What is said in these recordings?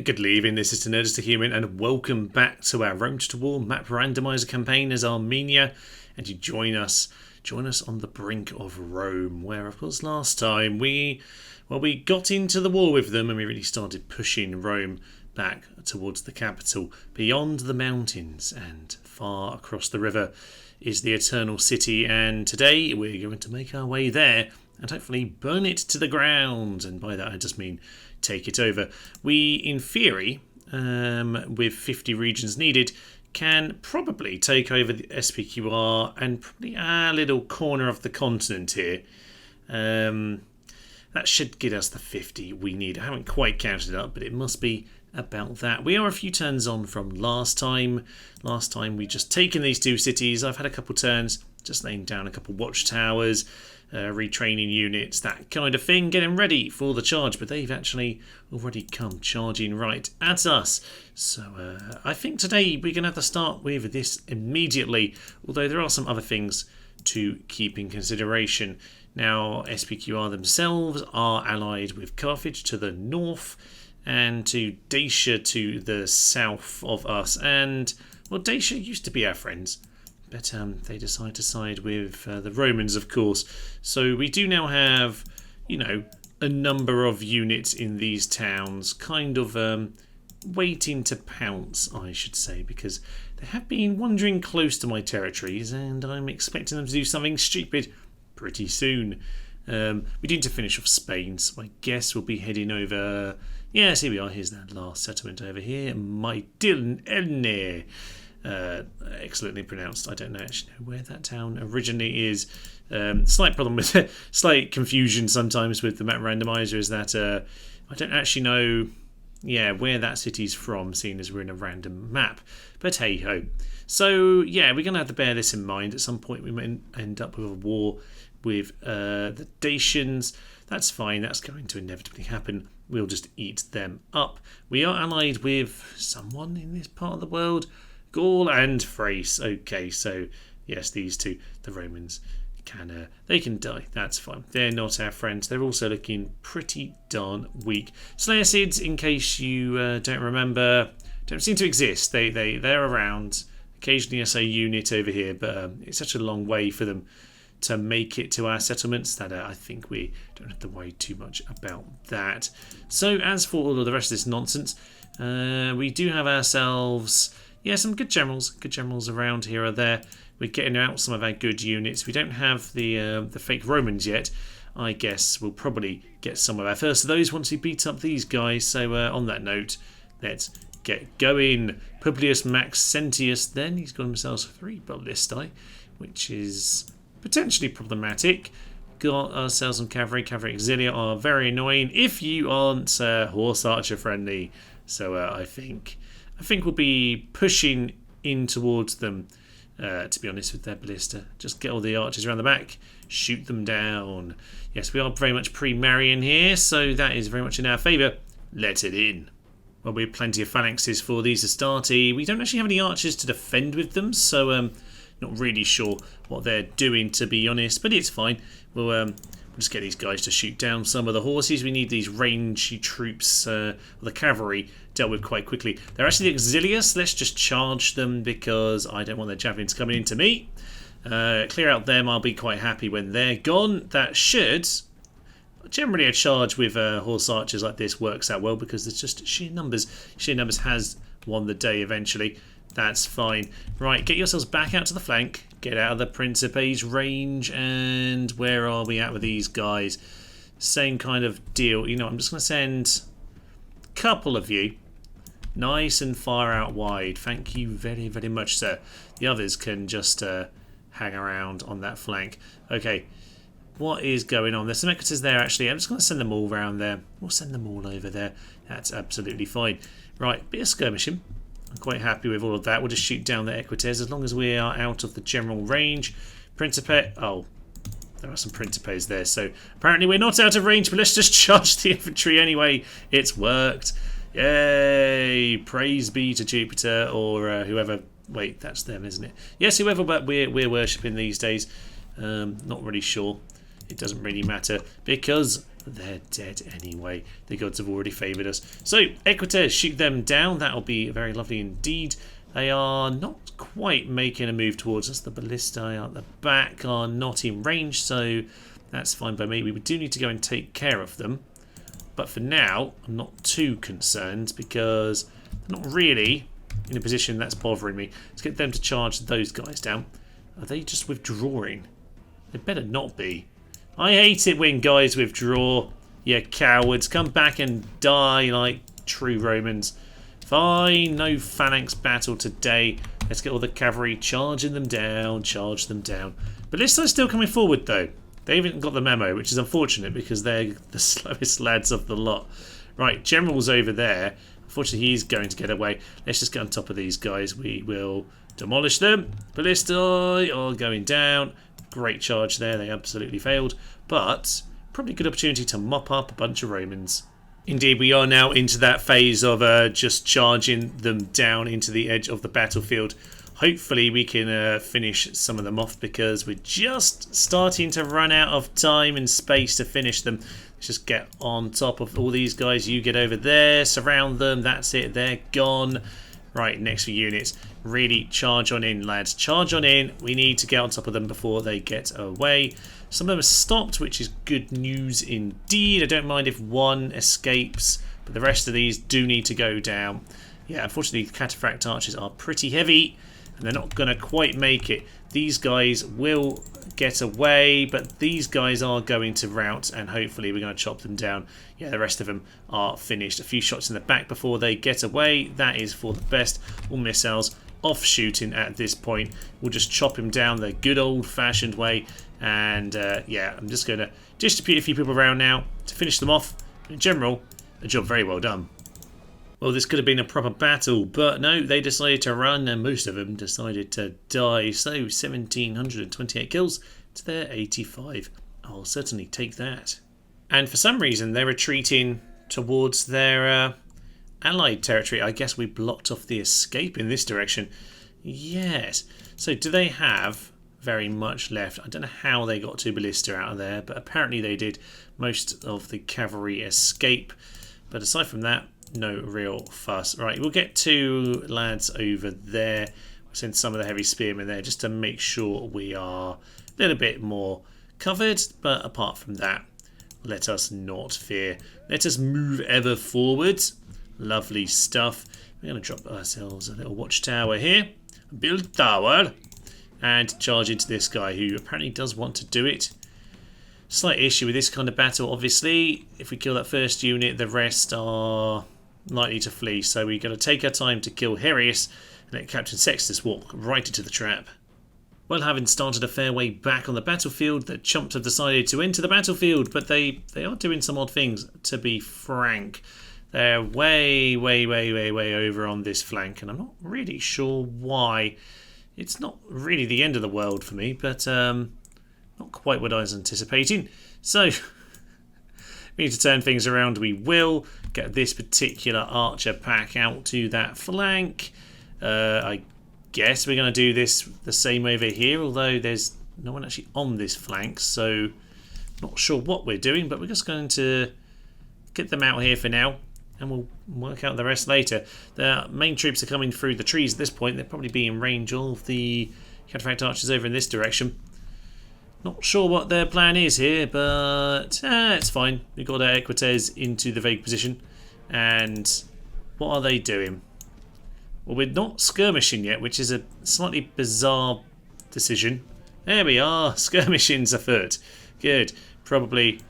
Good evening, this is the Nerdist to Human, and welcome back to our Rome to War map randomizer campaign as Armenia. And you join us on the brink of Rome, where, of course, last time we got into the war with them and we really started pushing Rome back towards the capital. Beyond the mountains and far across the river is the Eternal City, and today we're going to make our way there and hopefully burn it to the ground. And by that I just mean take it over. We, in theory, with 50 regions needed, can probably take over the SPQR and probably our little corner of the continent here. That should get us the 50 we need. I haven't quite counted it up, but it must be about that. We are a few turns on from last time. Last time we just taken these two cities. I've had a couple turns, just laying down a couple watchtowers, retraining units, that kind of thing, getting ready for the charge, but they've actually already come charging right at us. So I think today we're going to have to start with this immediately, although there are some other things to keep in consideration. Now, SPQR themselves are allied with Carthage to the north and to Dacia to the south of us, and, well, Dacia used to be our friends, but they decide to side with the Romans, of course. So we do now have, a number of units in these towns, kind of waiting to pounce, I should say, because they have been wandering close to my territories, and I'm expecting them to do something stupid pretty soon. We need to finish off Spain, so I guess we'll be heading over. Yes, here we are. Here's that last settlement over here, Mytilene. Excellently pronounced. I don't actually know where that town originally is. Slight problem with slight confusion sometimes with the map randomizer is that I don't actually know where that city's from, seeing as we're in a random map, but hey ho. So we're gonna have to bear this in mind. At some point we may end up with a war with the Dacians. That's fine, that's going to inevitably happen. We'll just eat them up. We are allied with someone in this part of the world, Gaul and Thrace. Okay, so yes, these two, the Romans, they can die. That's fine. They're not our friends. They're also looking pretty darn weak. Seleucids, in case you don't remember, don't seem to exist. They're around. Occasionally I say unit over here, but it's such a long way for them to make it to our settlements that I think we don't have to worry too much about that. So as for all of the rest of this nonsense, we do have ourselves some good generals around here or there. We're getting out some of our good units. We don't have the fake Romans yet. I guess we'll probably get some of our first of those once we beat up these guys. So on that note, let's get going. Publius Maxentius then, he's got himself 3 ballistae, which is potentially problematic. Got ourselves some cavalry. Cavalry auxilia are very annoying if you aren't horse archer friendly. So I think we'll be pushing in towards them, to be honest, with their ballista. Just get all the archers around the back, shoot them down. Yes, we are very much pre-Marian here, so that is very much in our favour. Let it in. Well, we have plenty of phalanxes for these Astarte. We don't actually have any archers to defend with them, so not really sure what they're doing, to be honest, but it's fine. We'll just get these guys to shoot down some of the horses. We need these rangey troops, the cavalry, dealt with quite quickly. They're actually the auxilius. Let's just charge them because I don't want their javelins coming into me. Clear out them. I'll be quite happy when they're gone. That should... Generally a charge with horse archers like this works out well because there's just sheer numbers. Sheer numbers has won the day eventually. That's fine. Right, get yourselves back out to the flank. Get out of the Principe's range. And where are we at with these guys? Same kind of deal. I'm just going to send a couple of you nice and far out wide. Thank you very, very much, sir. The others can just hang around on that flank. Okay, what is going on? There's some equities there, actually. I'm just going to send them all around there. We'll send them all over there. That's absolutely fine. Right, bit of skirmishing. I'm quite happy with all of that. We'll just shoot down the equites as long as we are out of the general range. Principe. Oh, there are some Principes there. So apparently we're not out of range, but let's just charge the infantry anyway. It's worked. Yay! Praise be to Jupiter or whoever. Wait, that's them, isn't it? Yes, whoever we're worshipping these days. Not really sure. It doesn't really matter because They're dead anyway. The gods have already favoured us. So, Equites, shoot them down. That'll be very lovely indeed. They are not quite making a move towards us. The ballistae at the back are not in range, so that's fine by me. We do need to go and take care of them. But for now, I'm not too concerned because they're not really in a position that's bothering me. Let's get them to charge those guys down. Are they just withdrawing? They better not be. I hate it when guys withdraw. You cowards. Come back and die like true Romans. Fine, no phalanx battle today. Let's get all the cavalry charging them down. Charge them down. Ballistae's still coming forward though. They haven't got the memo, which is unfortunate because they're the slowest lads of the lot. Right, General's over there. Unfortunately, he's going to get away. Let's just get on top of these guys. We will demolish them. Ballistae are going down. Great charge there. They absolutely failed. But probably a good opportunity to mop up a bunch of Romans. Indeed, we are now into that phase of just charging them down into the edge of the battlefield. Hopefully we can finish some of them off because we're just starting to run out of time and space to finish them. Let's just get on top of all these guys. You get over there, surround them. That's it. They're gone. Right, next few units. Really charge on in, lads. Charge on in. We need to get on top of them before they get away. Some of them have stopped, which is good news indeed. I don't mind if one escapes, but the rest of these do need to go down. Yeah, unfortunately, the cataphract archers are pretty heavy, and they're not going to quite make it. These guys will get away, but these guys are going to rout, and hopefully we're going to chop them down. Yeah, the rest of them are finished. A few shots in the back before they get away. That is for the best. All missiles off shooting at this point. We'll just chop him down the good old-fashioned way. And yeah, I'm just going to distribute a few people around now to finish them off. In general, a job very well done. Well, this could have been a proper battle, but no, they decided to run, and most of them decided to die. So 1,728 kills to their 85. I'll certainly take that. And for some reason, they're retreating towards their allied territory. I guess we blocked off the escape in this direction. Yes. So do they have very much left? I don't know how they got two ballista out of there, but apparently they did. Most of the cavalry escape. But aside from that, no real fuss. Right, we'll get two lads over there. We'll send some of the heavy spearmen there just to make sure we are a little bit more covered. But apart from that, let us not fear. Let us move ever forward. Lovely stuff. We're going to drop ourselves a little watchtower here. Build tower. And charge into this guy who apparently does want to do it. Slight issue with this kind of battle, obviously. If we kill that first unit, the rest are likely to flee. So we've got to take our time to kill Herius and let Captain Sextus walk right into the trap. Well, having started a fair way back on the battlefield, the chumps have decided to enter the battlefield, but they are doing some odd things, to be frank. They're way over on this flank, and I'm not really sure why. It's not really the end of the world for me, but not quite what I was anticipating. So, we need to turn things around. We will get this particular archer pack out to that flank. I guess we're going to do this the same over here, although there's no one actually on this flank, so not sure what we're doing, but we're just going to get them out here for now, and we'll work out the rest later. The main troops are coming through the trees at this point. They'll probably be in range of the cataphract archers over in this direction. Not sure what their plan is here, but it's fine. We've got our Equites into the vague position. And what are they doing? Well, we're not skirmishing yet, which is a slightly bizarre decision. There we are. Skirmishing's afoot. Good. Probably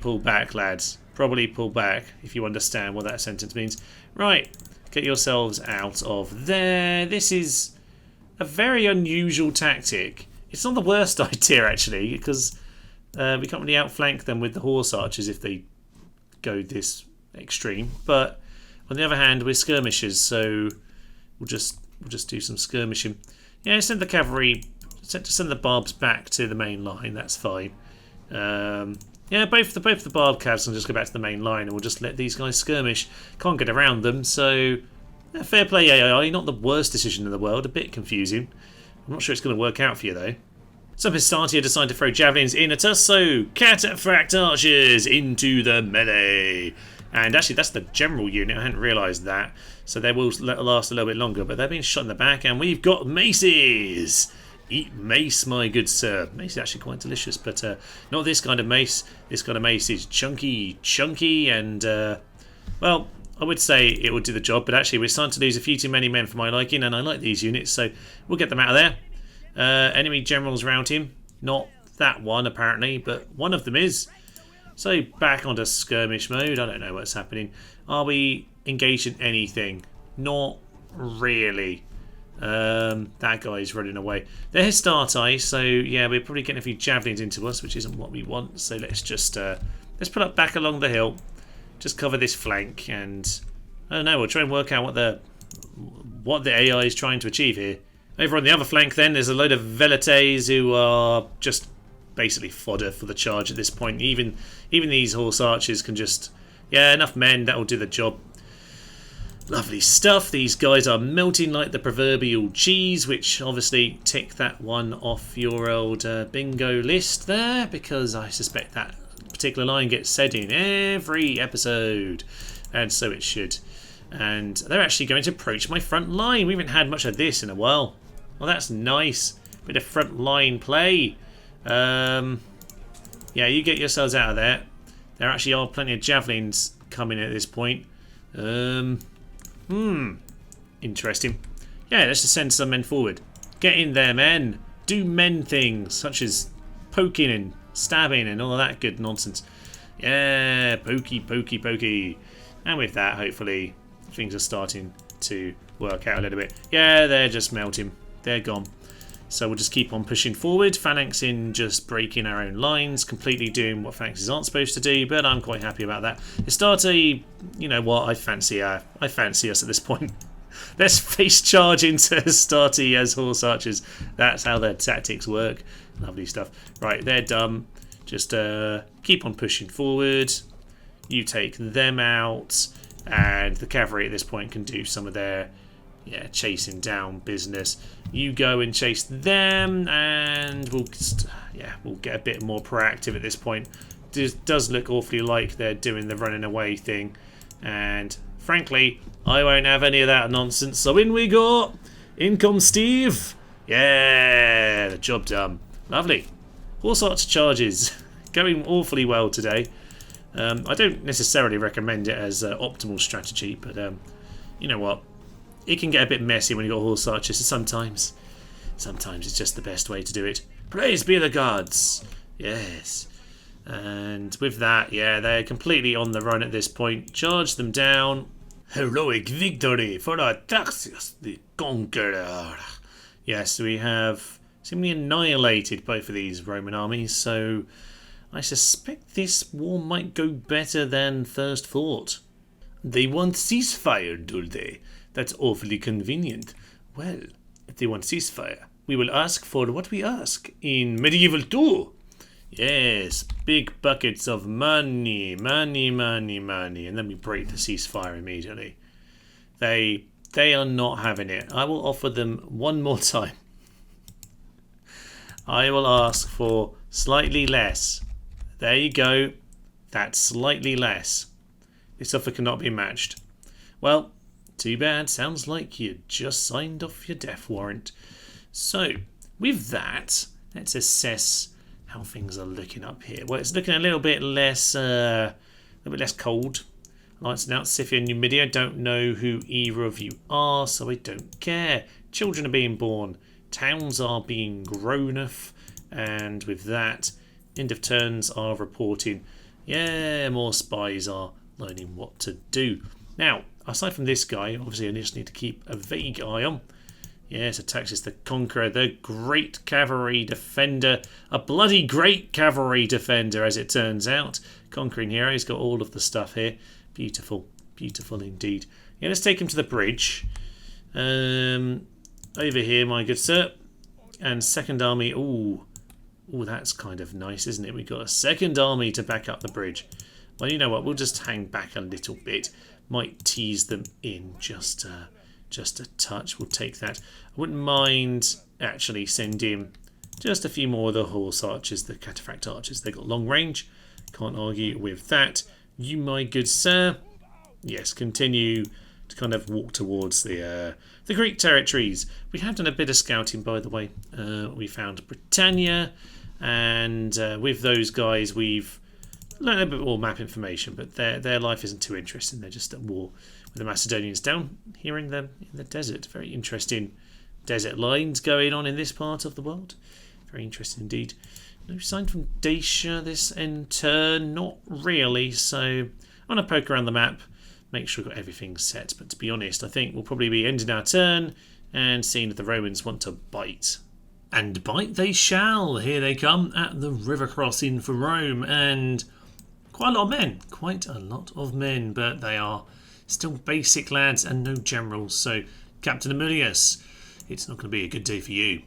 pull back, lads. Probably pull back, if you understand what that sentence means. Right. Get yourselves out of there. This is a very unusual tactic. It's not the worst idea, actually, because we can't really outflank them with the horse archers if they go this extreme. But on the other hand, we're skirmishers, so we'll just do some skirmishing. Yeah, send the cavalry, send the barbs back to the main line. That's fine. Yeah, both the barb calves can just go back to the main line, and we'll just let these guys skirmish. Can't get around them, so fair play AI. Not the worst decision in the world. A bit confusing. I'm not sure it's going to work out for you though. Some Hastati decided to throw javelins in at us, so cataphract archers into the melee. And actually, that's the general unit. I hadn't realised that. So they will last a little bit longer, but they're being shot in the back, and we've got maces. Eat mace, my good sir. Mace is actually quite delicious, but not this kind of mace. This kind of mace is chunky, and, well, I would say it would do the job, but actually we're starting to lose a few too many men for my liking, and I like these units, so we'll get them out of there. Enemy generals around him. Not that one, apparently, but one of them is. So back onto skirmish mode. I don't know what's happening. Are we engaged in anything? Not really. That guy's running away. They're Hastati, so yeah, we're probably getting a few javelins into us, which isn't what we want. So let's just let's put up back along the hill, just cover this flank, and I don't know. We'll try and work out what the AI is trying to achieve here. Over on the other flank, then there's a load of velites who are just basically fodder for the charge at this point. Even these horse archers can just, yeah, enough men, that'll do the job. Lovely stuff. These guys are melting like the proverbial cheese, which obviously tick that one off your old bingo list there, because I suspect that particular line gets said in every episode, and so it should. And they're actually going to approach my front line. We haven't had much of this in a while. Well, that's nice. Bit of front line play. Yeah, you get yourselves out of there. There actually are plenty of javelins coming at this point. Interesting. Yeah, let's just send some men forward. Get in there, men. Do men things, such as poking and stabbing and all of that good nonsense. Yeah, pokey. And with that, hopefully, things are starting to work out a little bit. Yeah, they're just melting. They're gone. So we'll just keep on pushing forward, phalanxing, just breaking our own lines, completely doing what phalanxes aren't supposed to do, but I'm quite happy about that. Hastati, you know what, I fancy us at this point. Let's face charge into Hastati as horse archers. That's how their tactics work. Lovely stuff. Right, they're done. Just keep on pushing forward. You take them out, and the cavalry at this point can do some of their chasing down business. You go and chase them, and we'll get a bit more proactive at this point. It does look awfully like they're doing the running away thing, and frankly, I won't have any of that nonsense. So in we go. In comes Steve. Yeah, the job done. Lovely. All sorts of charges. Going awfully well today. I don't necessarily recommend it as optimal strategy, but you know what? It can get a bit messy when you've got horse archers. Sometimes it's just the best way to do it. Praise be the gods. Yes. And with that, yeah, they're completely on the run at this point. Charge them down. Heroic victory for Dacia the Conqueror. Yes, we have seemingly annihilated both of these Roman armies, so I suspect this war might go better than first thought. They want ceasefire, do they? That's awfully convenient. Well, if they want ceasefire, we will ask for what we ask in Medieval 2. Yes, big buckets of money, and then we break the ceasefire immediately. They are not having it. I will offer them one more time. I will ask for slightly less. There you go. That's slightly less. This offer cannot be matched. Well, too bad. Sounds like you just signed off your death warrant. So, with that, let's assess how things are looking up here. Well, it's looking a little bit less cold. Alliance announced Scythia and Numidia. Don't know who either of you are, so I don't care. Children are being born. Towns are being grown-off. And with that, end of turns are reporting. Yeah, more spies are learning what to do. Now, aside from this guy, obviously I just need to keep a vague eye on. Yes, Taxis the Conqueror, the great cavalry defender. A bloody great cavalry defender, as it turns out. Conquering hero, he's got all of the stuff here. Beautiful, beautiful indeed. Yeah, let's take him to the bridge. Over here, my good sir. And second army, ooh, that's kind of nice, isn't it? We've got a second army to back up the bridge. Well, you know what, we'll just hang back a little bit. Might tease them in just a touch. We'll take that. I wouldn't mind actually sending Just a few more of the horse archers, the cataphract archers. They got long range. Can't argue with that. You, my good sir, yes, continue to kind of walk towards the Greek territories. We have done a bit of scouting, by the way. We found Britannia, and with those guys, we've learned a bit more map information. But their life isn't too interesting. They're just at war with the Macedonians down here in the desert. Very interesting desert lines going on in this part of the world. Very interesting indeed. No sign from Dacia this end turn, not really. So I'm going to poke around the map, make sure we've got everything set. But to be honest, I think we'll probably be ending our turn and seeing if the Romans want to bite. And bite they shall. Here they come at the river crossing for Rome. And quite a lot of men. But they are still basic lads and no generals. So Captain Amulius, it's not going to be a good day for you.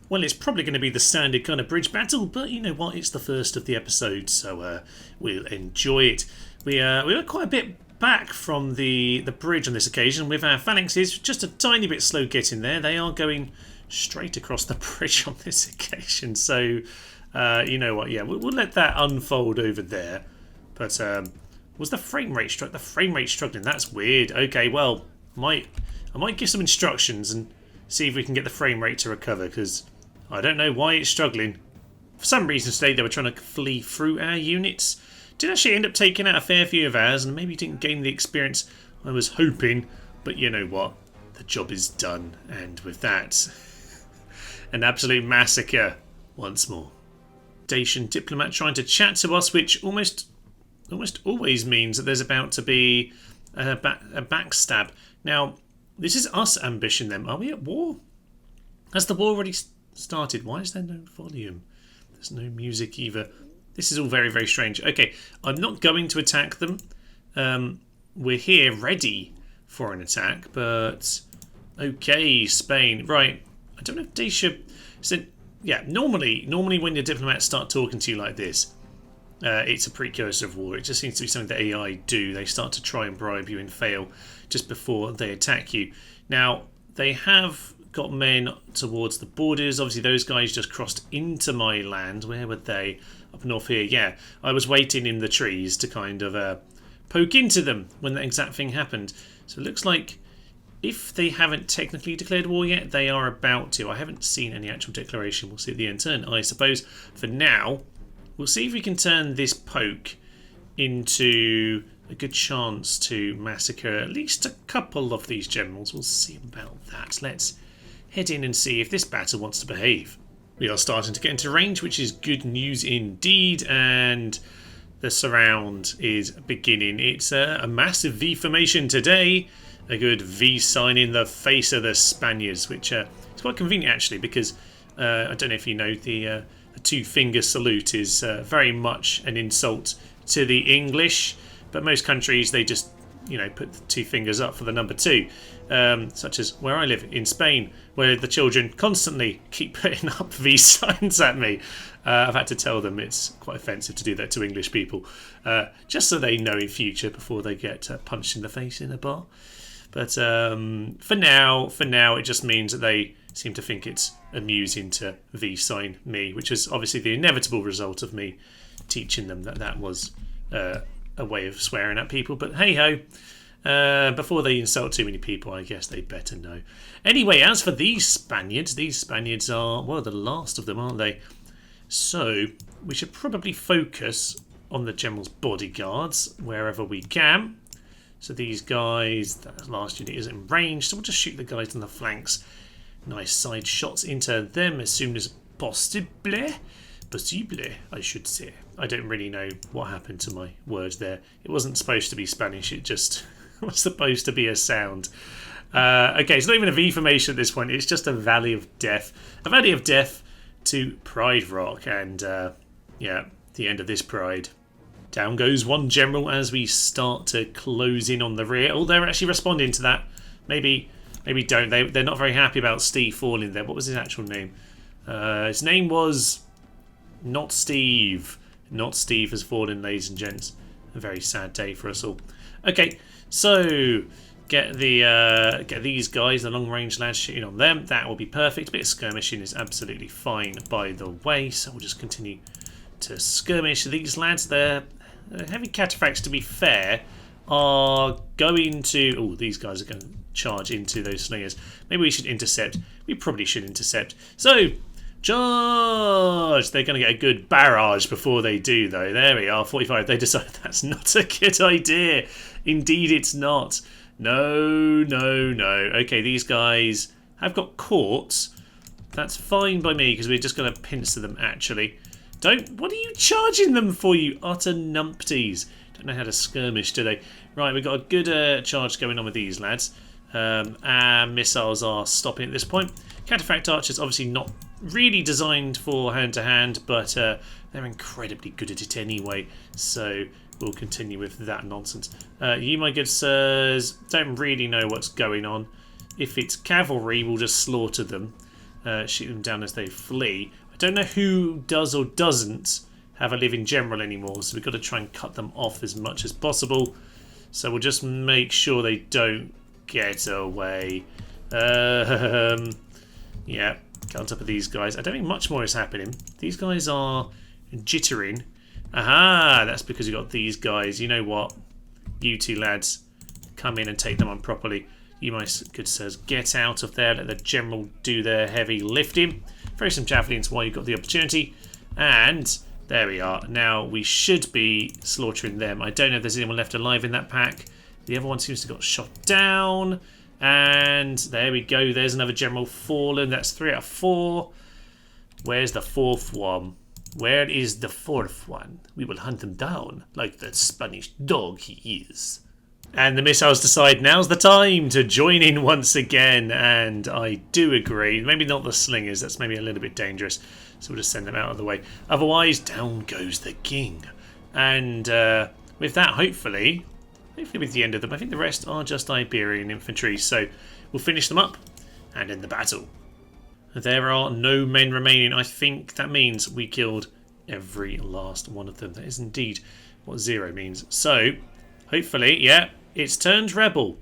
Well, it's probably going to be the standard kind of bridge battle, but you know what? It's the first of the episode, so we'll enjoy it. We were quite a bit back from the bridge on this occasion with our phalanxes, just a tiny bit slow getting there. They are going straight across the bridge on this occasion, so you know what? Yeah, we'll let that unfold over there. But was the frame rate struggling? That's weird. Okay, well, I might give some instructions and see if we can get the frame rate to recover, because I don't know why it's struggling. For some reason today they were trying to flee through our units. Did actually end up taking out a fair few of ours and maybe didn't gain the experience I was hoping. But you know what? The job is done. And with that, an absolute massacre once more. Dacian diplomat trying to chat to us, which almost always means that there's about to be a backstab. Now, this is us ambition them. Are we at war? Has the war already started? Why is there no volume? There's no music either. This is all very, very strange. Okay, I'm not going to attack them. We're here ready for an attack, but okay, Spain. Right, I don't know if Dacia... So, yeah, normally when your diplomats start talking to you like this, it's a precursor of war. It just seems to be something that AI do. They start to try and bribe you and fail just before they attack you. Now, they have got men towards the borders. Obviously, those guys just crossed into my land. Where were they? Up north here. Yeah, I was waiting in the trees to kind of poke into them when that exact thing happened. So it looks like if they haven't technically declared war yet, they are about to. I haven't seen any actual declaration. We'll see at the end turn. I suppose for now, we'll see if we can turn this poke into a good chance to massacre at least a couple of these generals. We'll see about that. Let's head in and see if this battle wants to behave. We are starting to get into range, which is good news indeed, and the surround is beginning. It's a massive V formation today, a good V sign in the face of the Spaniards, which is quite convenient actually, because I don't know if you know, the two-finger salute is very much an insult to the English. But most countries, they just, you know, put the two fingers up for the number 2. Such as where I live, in Spain, where the children constantly keep putting up V signs at me. I've had to tell them it's quite offensive to do that to English people, just so they know in future before they get punched in the face in a bar. But for now, it just means that they seem to think it's amusing to V sign me, which is obviously the inevitable result of me teaching them that was a way of swearing at people. But hey ho, before they insult too many people, I guess they better know. Anyway, as for these Spaniards are, well, the last of them, aren't they? So we should probably focus on the general's bodyguards wherever we can. So these guys, that last unit isn't in range, so we'll just shoot the guys on the flanks. Nice side shots into them as soon as possible, I should say. I don't really know what happened to my words there. It wasn't supposed to be Spanish, it just was supposed to be a sound. Okay, it's not even a V formation at this point, it's just a Valley of Death. A Valley of Death to Pride Rock, and yeah, the end of this Pride. Down goes one general as we start to close in on the rear. Oh, they're actually responding to that. Maybe don't. They're not very happy about Steve falling there. What was his actual name? His name was not Steve. Not Steve has fallen, ladies and gents. A very sad day for us all. Okay, so get these guys, the long-range lads, shooting on them. That will be perfect. A bit of skirmishing is absolutely fine, by the way. So we'll just continue to skirmish. These lads, they're heavy cataphracts, to be fair, are going to... Oh, these guys are going to charge into those slingers. Maybe we should intercept. We probably should intercept. So, charge! They're going to get a good barrage before they do, though. There we are, 45. They decide that's not a good idea. Indeed, it's not. No, no, no. Okay, these guys have got caught. That's fine by me, because we're just going to pincer them, actually. What are you charging them for, you utter numpties? Don't know how to skirmish, do they? Right, we've got a good charge going on with these lads. Our missiles are stopping at this point. Cataphract archers obviously not really designed for hand-to-hand, but they're incredibly good at it anyway. So we'll continue with that nonsense. You, my good sirs, don't really know what's going on. If it's cavalry, we'll just slaughter them. Shoot them down as they flee. I don't know who does or doesn't have a living general anymore, so we've got to try and cut them off as much as possible. So we'll just make sure they don't get away. Yeah, get on top of these guys. I don't think much more is happening. These guys are jittering. Aha, that's because you've got these guys. You know what? You two lads, come in and take them on properly. You, my good sirs, get out of there. Let the general do their heavy lifting. Throw some javelins while you've got the opportunity. And there we are. Now we should be slaughtering them. I don't know if there's anyone left alive in that pack. The other one seems to have got shot down. And there we go. There's another general fallen. That's 3 out of 4. Where's the 4th one? Where is the 4th one? We will hunt him down like the Spanish dog he is. And the missiles decide now's the time to join in once again. And I do agree. Maybe not the slingers. That's maybe a little bit dangerous. So we'll just send them out of the way. Otherwise, down goes the king. And with that, hopefully with the end of them, I think the rest are just Iberian infantry. So we'll finish them up and end the battle. There are no men remaining. I think that means we killed every last one of them. That is indeed what 0 means. So hopefully, yeah, it's turned rebel.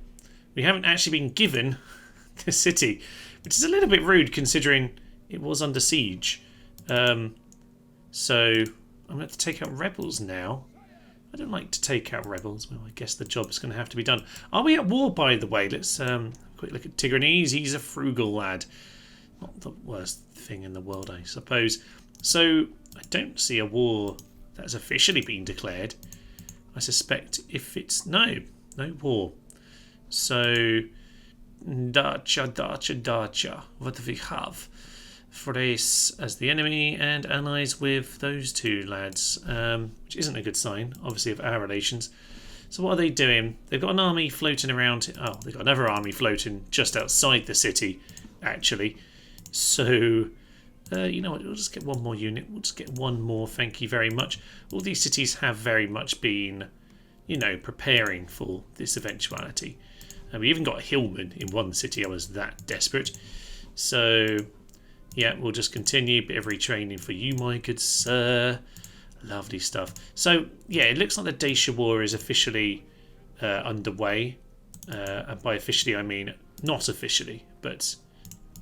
We haven't actually been given the city, which is a little bit rude considering it was under siege. So I'm going to have to take out rebels now. I don't like to take out rebels. Well, I guess the job is going to have to be done. Are we at war, by the way? Let's quick look at Tigranes. He's a frugal lad. Not the worst thing in the world, I suppose. So I don't see a war that's officially been declared. I suspect if it's... No war. So Dacia. What do we have? Thrace as the enemy and allies with those two lads, which isn't a good sign, obviously, of our relations. So what are they doing? They've got an army floating around. Oh, they've got another army floating just outside the city, actually. So, you know what? We'll just get one more unit. We'll just get one more. Thank you very much. All these cities have very much been, you know, preparing for this eventuality. We even got a hillman in one city. I was that desperate. So... yeah, we'll just continue. Bit of retraining for you, my good sir. Lovely stuff. So, yeah, it looks like the Dacia War is officially underway. And by officially, I mean not officially, but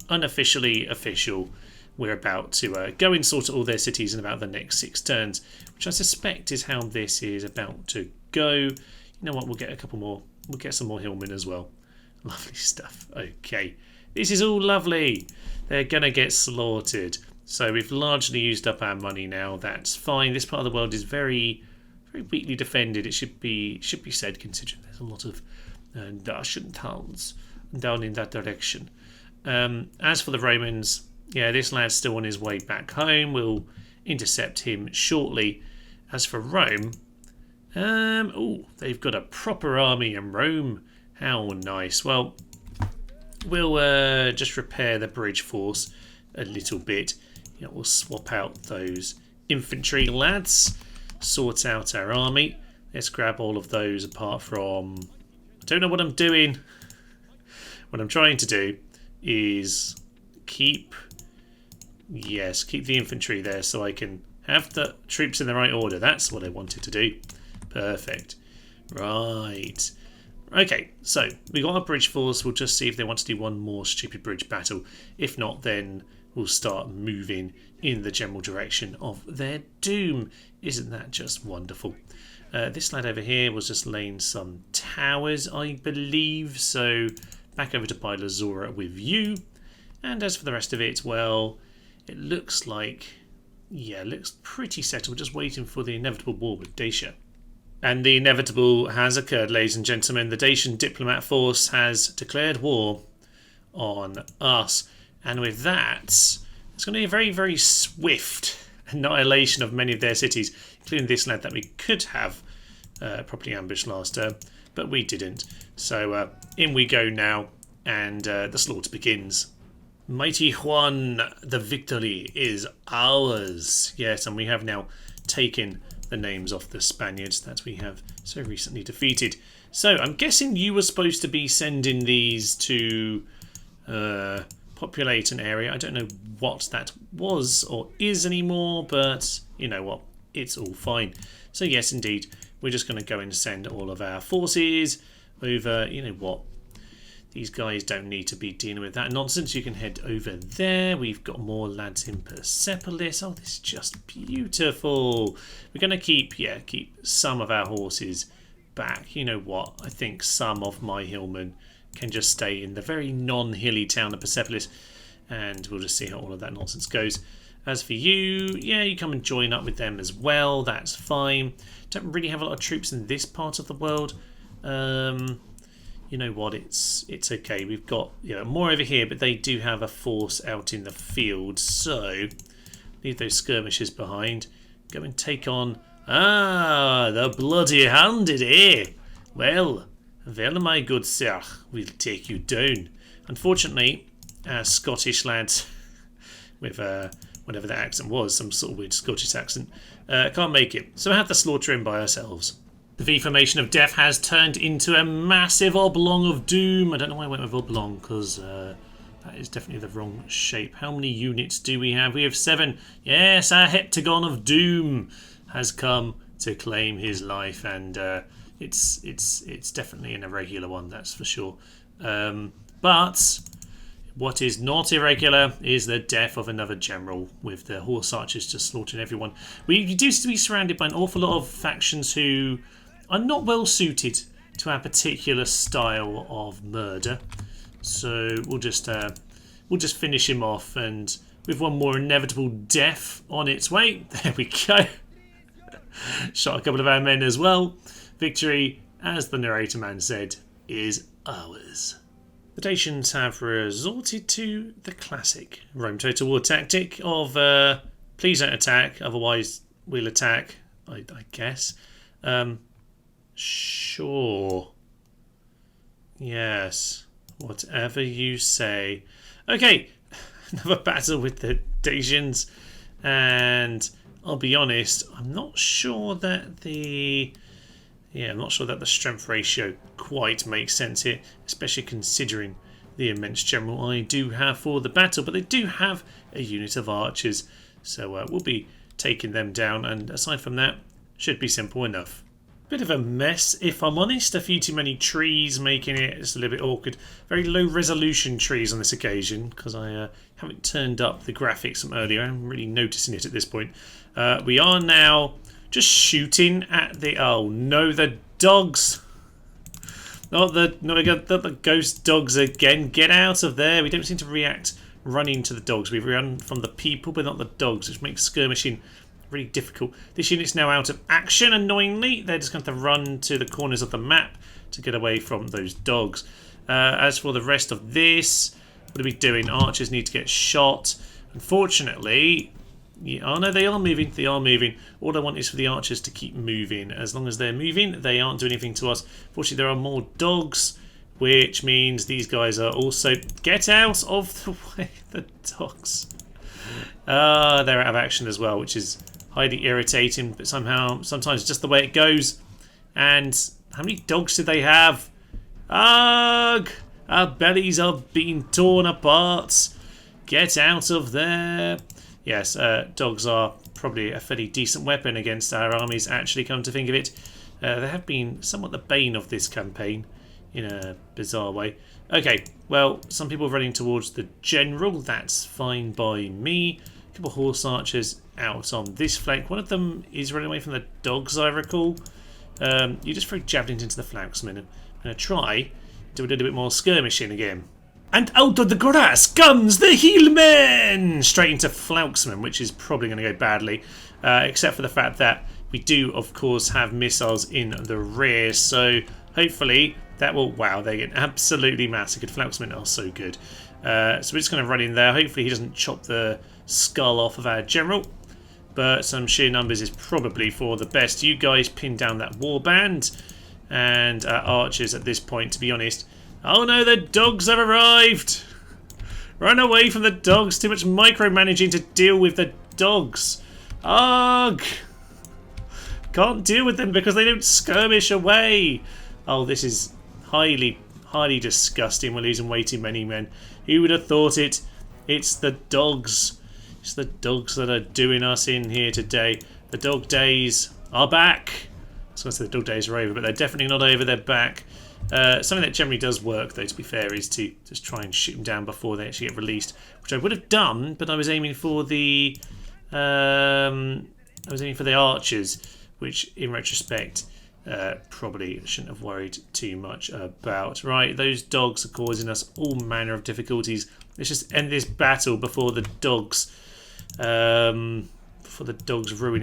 unofficially official. We're about to go and sort all their cities in about the next 6 turns, which I suspect is how this is about to go. You know what? We'll get a couple more. We'll get some more hillmen as well. Lovely stuff. Okay. This is all lovely. They're going to get slaughtered. So we've largely used up our money now. That's fine. This part of the world is very, very weakly defended. It should be said, considering there's a lot of Dacian towns down in that direction. As for the Romans, yeah, this lad's still on his way back home. We'll intercept him shortly. As for Rome, they've got a proper army in Rome. How nice. Well, we'll just repair the bridge force a little bit. You know, we'll swap out those infantry lads, sort out our army. Let's grab all of those apart from... I don't know what I'm doing. What I'm trying to do is keep the infantry there so I can have the troops in the right order. That's what I wanted to do. Perfect. Right. Okay, so we got a bridge force. We'll just see if they want to do one more stupid bridge battle. If not, then we'll start moving in the general direction of their doom. Isn't that just wonderful? This lad over here was just laying some towers, I believe. So back over to Bylazora with you. And as for the rest of it, well, it looks like, yeah, it looks pretty settled. Just waiting for the inevitable war with Dacia. And the inevitable has occurred, ladies and gentlemen. The Dacian diplomat force has declared war on us. And with that, it's going to be a very, very swift annihilation of many of their cities, including this land that we could have properly ambushed last term, but we didn't. So in we go now, and the slaughter begins. Mighty Juan, the victory is ours. Yes, and we have now taken the names off the Spaniards that we have so recently defeated. So I'm guessing you were supposed to be sending these to populate an area. I don't know what that was or is anymore, but you know what, it's all fine. So yes, indeed, we're just going to go and send all of our forces over. You know what, these guys don't need to be dealing with that nonsense. You can head over there. We've got more lads in Persepolis. Oh, this is just beautiful. We're going to keep some of our horses back. You know what, I think some of my hillmen can just stay in the very non-hilly town of Persepolis, and we'll just see how all of that nonsense goes. As for you, yeah, you come and join up with them as well. That's fine. Don't really have a lot of troops in this part of the world. You know what, it's okay. We've got more over here, but they do have a force out in the field, so leave those skirmishers behind. Go and take on the bloody-handed, eh? Well, my good sir, we'll take you down. Unfortunately, our Scottish lads with whatever that accent was, some sort of weird Scottish accent, can't make it. So we have to slaughter him by ourselves. The V formation of death has turned into a massive oblong of doom. I don't know why I went with oblong, because that is definitely the wrong shape. How many units do we have? We have 7. Yes, our heptagon of doom has come to claim his life, and it's definitely an irregular one, that's for sure. But what is not irregular is the death of another general, with the horse archers just slaughtering everyone. We do seem to be surrounded by an awful lot of factions who are not well suited to our particular style of murder. So we'll just finish him off, and with one more inevitable death on its way. There we go. Shot a couple of our men as well. Victory, as the narrator man said, is ours. The Dacians have resorted to the classic Rome Total War tactic of please don't attack, otherwise we'll attack, I guess. Sure. Yes. Whatever you say. Okay, another battle with the Dacians, and I'll be honest, I'm not sure that the strength ratio quite makes sense here, especially considering the immense general I do have for the battle. But they do have a unit of archers, so we'll be taking them down, and aside from that, should be simple enough. Bit of a mess, if I'm honest. A few too many trees, making it just a little bit awkward. Very low resolution trees on this occasion, because I haven't turned up the graphics from earlier. I'm really noticing it at this point. We are now just shooting at the... Oh no, the dogs! Not the ghost dogs again. Get out of there. We don't seem to react running to the dogs. We run from the people, but not the dogs, which makes skirmishing really difficult. This unit's now out of action, annoyingly. They're just going to run to the corners of the map to get away from those dogs. As for the rest of this, what are we doing? Archers need to get shot. Unfortunately... Yeah, oh no, they are moving. They are moving. All I want is for the archers to keep moving. As long as they're moving, they aren't doing anything to us. Fortunately, there are more dogs, which means these guys are also... Get out of the way, the dogs. They're out of action as well, which is highly irritating, but sometimes just the way it goes. And how many dogs do they have? Ugh! Our bellies are being torn apart. Get out of there. Yes, dogs are probably a fairly decent weapon against our armies, actually, come to think of it. They have been somewhat the bane of this campaign, in a bizarre way. Okay, well, some people are running towards the general. That's fine by me. A couple of horse archers out on this flank. One of them is running away from the dogs, I recall. You just throw javelins into the flanksmen. I'm going to try do a little bit more skirmishing again. And out of the grass comes the heelmen! Straight into flanksmen, which is probably going to go badly. Except for the fact that we do, of course, have missiles in the rear. So hopefully that will... Wow, they get absolutely massacred. Flanksmen are so good. So we're just going to run in there. Hopefully he doesn't chop the skull off of our general. But some sheer numbers is probably for the best. You guys pin down that warband. And archers at this point, to be honest... Oh no, the dogs have arrived! Run away from the dogs. Too much micromanaging to deal with the dogs. Ugh! Can't deal with them because they don't skirmish away. Oh, this is highly, highly disgusting. We're losing way too many men. Who would have thought it? It's the dogs. It's the dogs that are doing us in here today. The dog days are back. I was going to say the dog days are over, but they're definitely not over. They're back. Something that generally does work, though, to be fair, is to just try and shoot them down before they actually get released, which I would have done, but I was aiming for the archers, which, in retrospect, probably shouldn't have worried too much about. Right, those dogs are causing us all manner of difficulties. Let's just end this battle before the dogs, ruin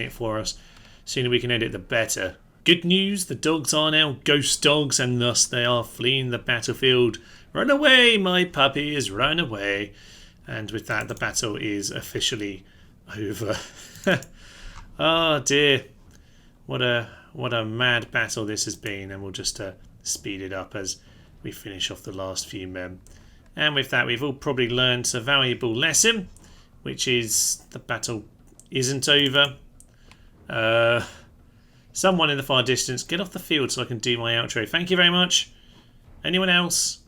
it for us. The sooner we can end it, the better. Good news, the dogs are now ghost dogs, and thus they are fleeing the battlefield. Run away, my puppies, run away. And with that, the battle is officially over. Oh dear. What a mad battle this has been, and we'll just speed it up as we finish off the last few men. And with that, we've all probably learned a valuable lesson, which is the battle isn't over. Someone in the far distance, get off the field so I can do my outro. Thank you very much. Anyone else?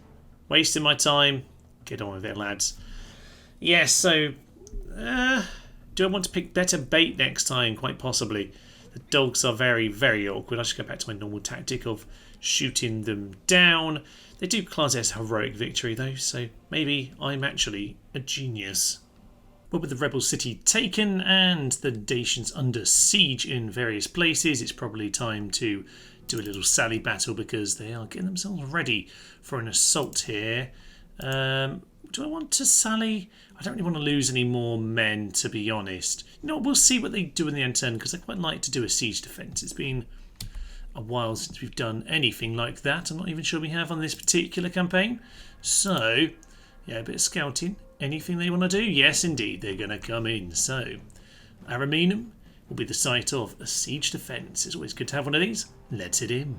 Wasting my time? Get on with it, lads. Yes, so... do I want to pick better bait next time? Quite possibly. The dogs are very, very awkward. I should go back to my normal tactic of shooting them down. They do class it as heroic victory, though, so maybe I'm actually a genius. Well, with the rebel city taken and the Dacians under siege in various places, it's probably time to do a little sally battle because they are getting themselves ready for an assault here. Do I want to sally? I don't really want to lose any more men, to be honest. You know, we'll see what they do in the end turn because I quite like to do a siege defence. It's been a while since we've done anything like that. I'm not even sure we have on this particular campaign. So, yeah, a bit of scouting. Anything they want to do? Yes, indeed, they're going to come in. So, Armenia will be the site of a siege defence. It's always good to have one of these. Let's hit in.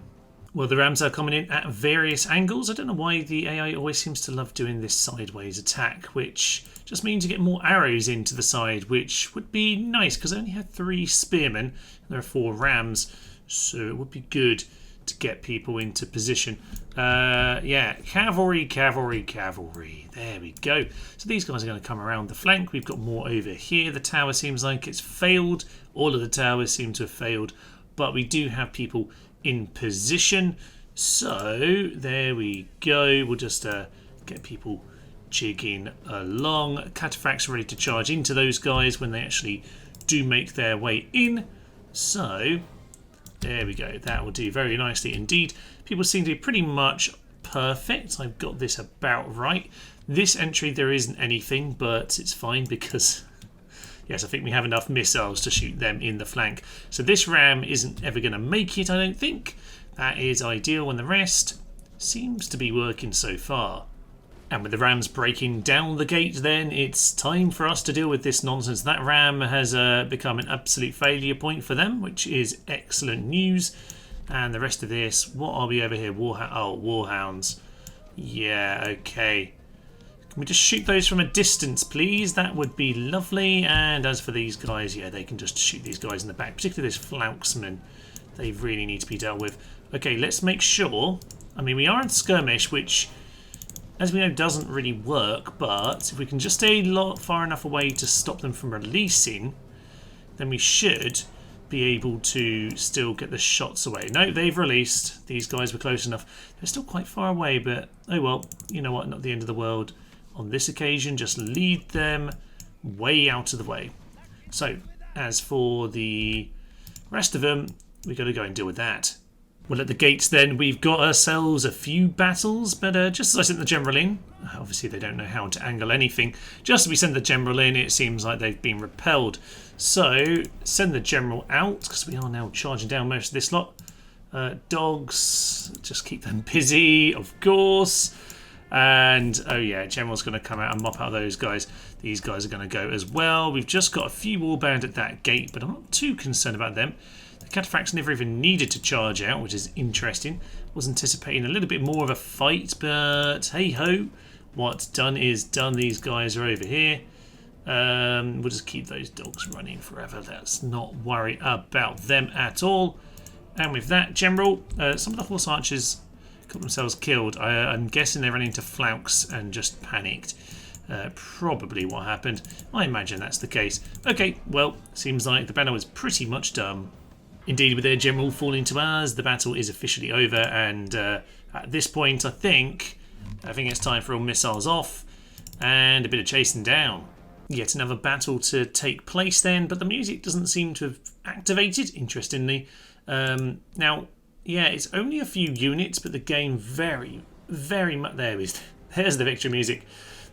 Well, the Rams are coming in at various angles. I don't know why the AI always seems to love doing this sideways attack, which just means you get more arrows into the side, which would be nice because I only had 3 spearmen and there are 4 Rams, so it would be good to get people into position. Yeah, cavalry. There we go. So these guys are going to come around the flank. We've got more over here. The tower seems like it's failed. All of the towers seem to have failed, but we do have people in position. So there we go. We'll just get people jigging along. Cataphracts ready to charge into those guys when they actually do make their way in. So there we go. That will do very nicely indeed. People seem to be pretty much perfect. I've got this about right. This entry there isn't anything, but it's fine because yes, I think we have enough missiles to shoot them in the flank. So this ram isn't ever going to make it, I don't think. That is ideal, and the rest seems to be working so far. And with the rams breaking down the gate, then it's time for us to deal with this nonsense. That ram has become an absolute failure point for them, which is excellent news. And the rest of this, what are we over here? Warhounds. Yeah, okay. Can we just shoot those from a distance, please? That would be lovely. And as for these guys, yeah, they can just shoot these guys in the back, particularly this Flouksman. They really need to be dealt with. Okay, let's make sure. I mean, we are in skirmish, which, as we know, doesn't really work. But if we can just stay far enough away to stop them from releasing, then we should be able to still get the shots away. No, they've released. These guys were close enough. They're still quite far away, but oh well, you know what, not the end of the world. On this occasion, just lead them way out of the way. So, as for the rest of them, we've got to go and deal with that. Well, at the gates then, we've got ourselves a few battles, but just as I sent the general in, obviously they don't know how to angle anything, just as we send the general in, it seems like they've been repelled. So, send the general out, because we are now charging down most of this lot. Dogs, just keep them busy, of course. And, oh yeah, general's going to come out and mop out those guys. These guys are going to go as well. We've just got a few warband at that gate, but I'm not too concerned about them. The cataphracts never even needed to charge out, which is interesting. Was anticipating a little bit more of a fight, but hey-ho. What's done is done. These guys are over here. We'll just keep those dogs running forever. Let's not worry about them at all. And with that, General, some of the horse archers got themselves killed. I'm guessing they ran into flouks and just panicked. Probably what happened. I imagine that's the case. Okay, well, seems like the battle is pretty much done. Indeed, with their general falling to ours, the battle is officially over, and at this point, I think it's time for all missiles off and a bit of chasing down. Yet another battle to take place then, but the music doesn't seem to have activated, interestingly. Now, yeah, it's only a few units, but the game very much... There's the victory music.